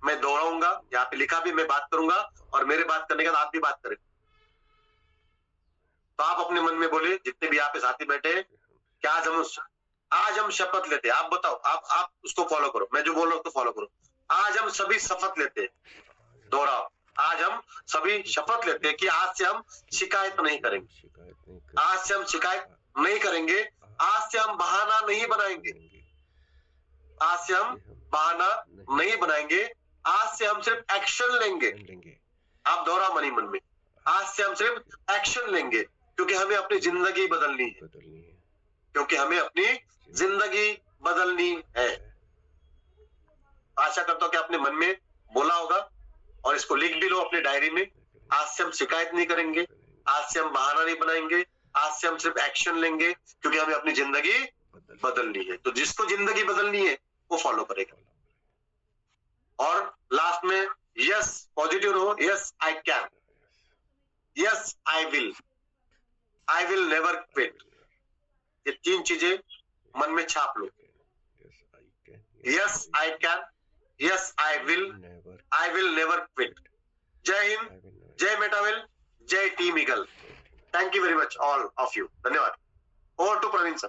मैं दोहराऊंगा, यहाँ पे लिखा भी, मैं बात करूंगा और मेरे बात करने के बाद आप भी बात करें। तो आप अपने मन में बोले, जितने भी यहाँ पे साथी बैठे हैं, कि आज हम शपथ लेते हैं। आप बताओ, आप उसको फॉलो करो, मैं जो बोल रहा हूँ उसको फॉलो करो। आज हम सभी शपथ लेते हैं, दोहराओ, आज हम सभी शपथ लेते हैं कि आज से हम शिकायत नहीं करेंगे। आज से हम शिकायत नहीं करेंगे। आज से हम बहाना नहीं बनाएंगे। आज से हम बहाना नहीं बनाएंगे। आज से हम सिर्फ एक्शन लेंगे। आप दोहराओ मनी मन में, आज से हम सिर्फ एक्शन लेंगे, क्योंकि हमें अपनी जिंदगी बदलनी है। क्योंकि हमें अपनी जिंदगी बदलनी है। आशा करता हूं कि आपने मन में बोला होगा और इसको लिख भी लो अपनी डायरी में। आज से हम शिकायत नहीं करेंगे, आज से हम बहाना नहीं बनाएंगे, आज से हम सिर्फ एक्शन लेंगे, क्योंकि हमें अपनी जिंदगी बदलनी है। तो जिसको जिंदगी बदलनी है वो फॉलो करेगा। और लास्ट में यस, पॉजिटिव रहो। Yes I can, yes I will never quit. ये 3 चीजें मन में छाप लो। Yes I can, yes I will never quit. जय हिंद, जय मेटावेल, जय team eagle. Thank you very much all of you. धन्यवाद। Over to Praveen sir.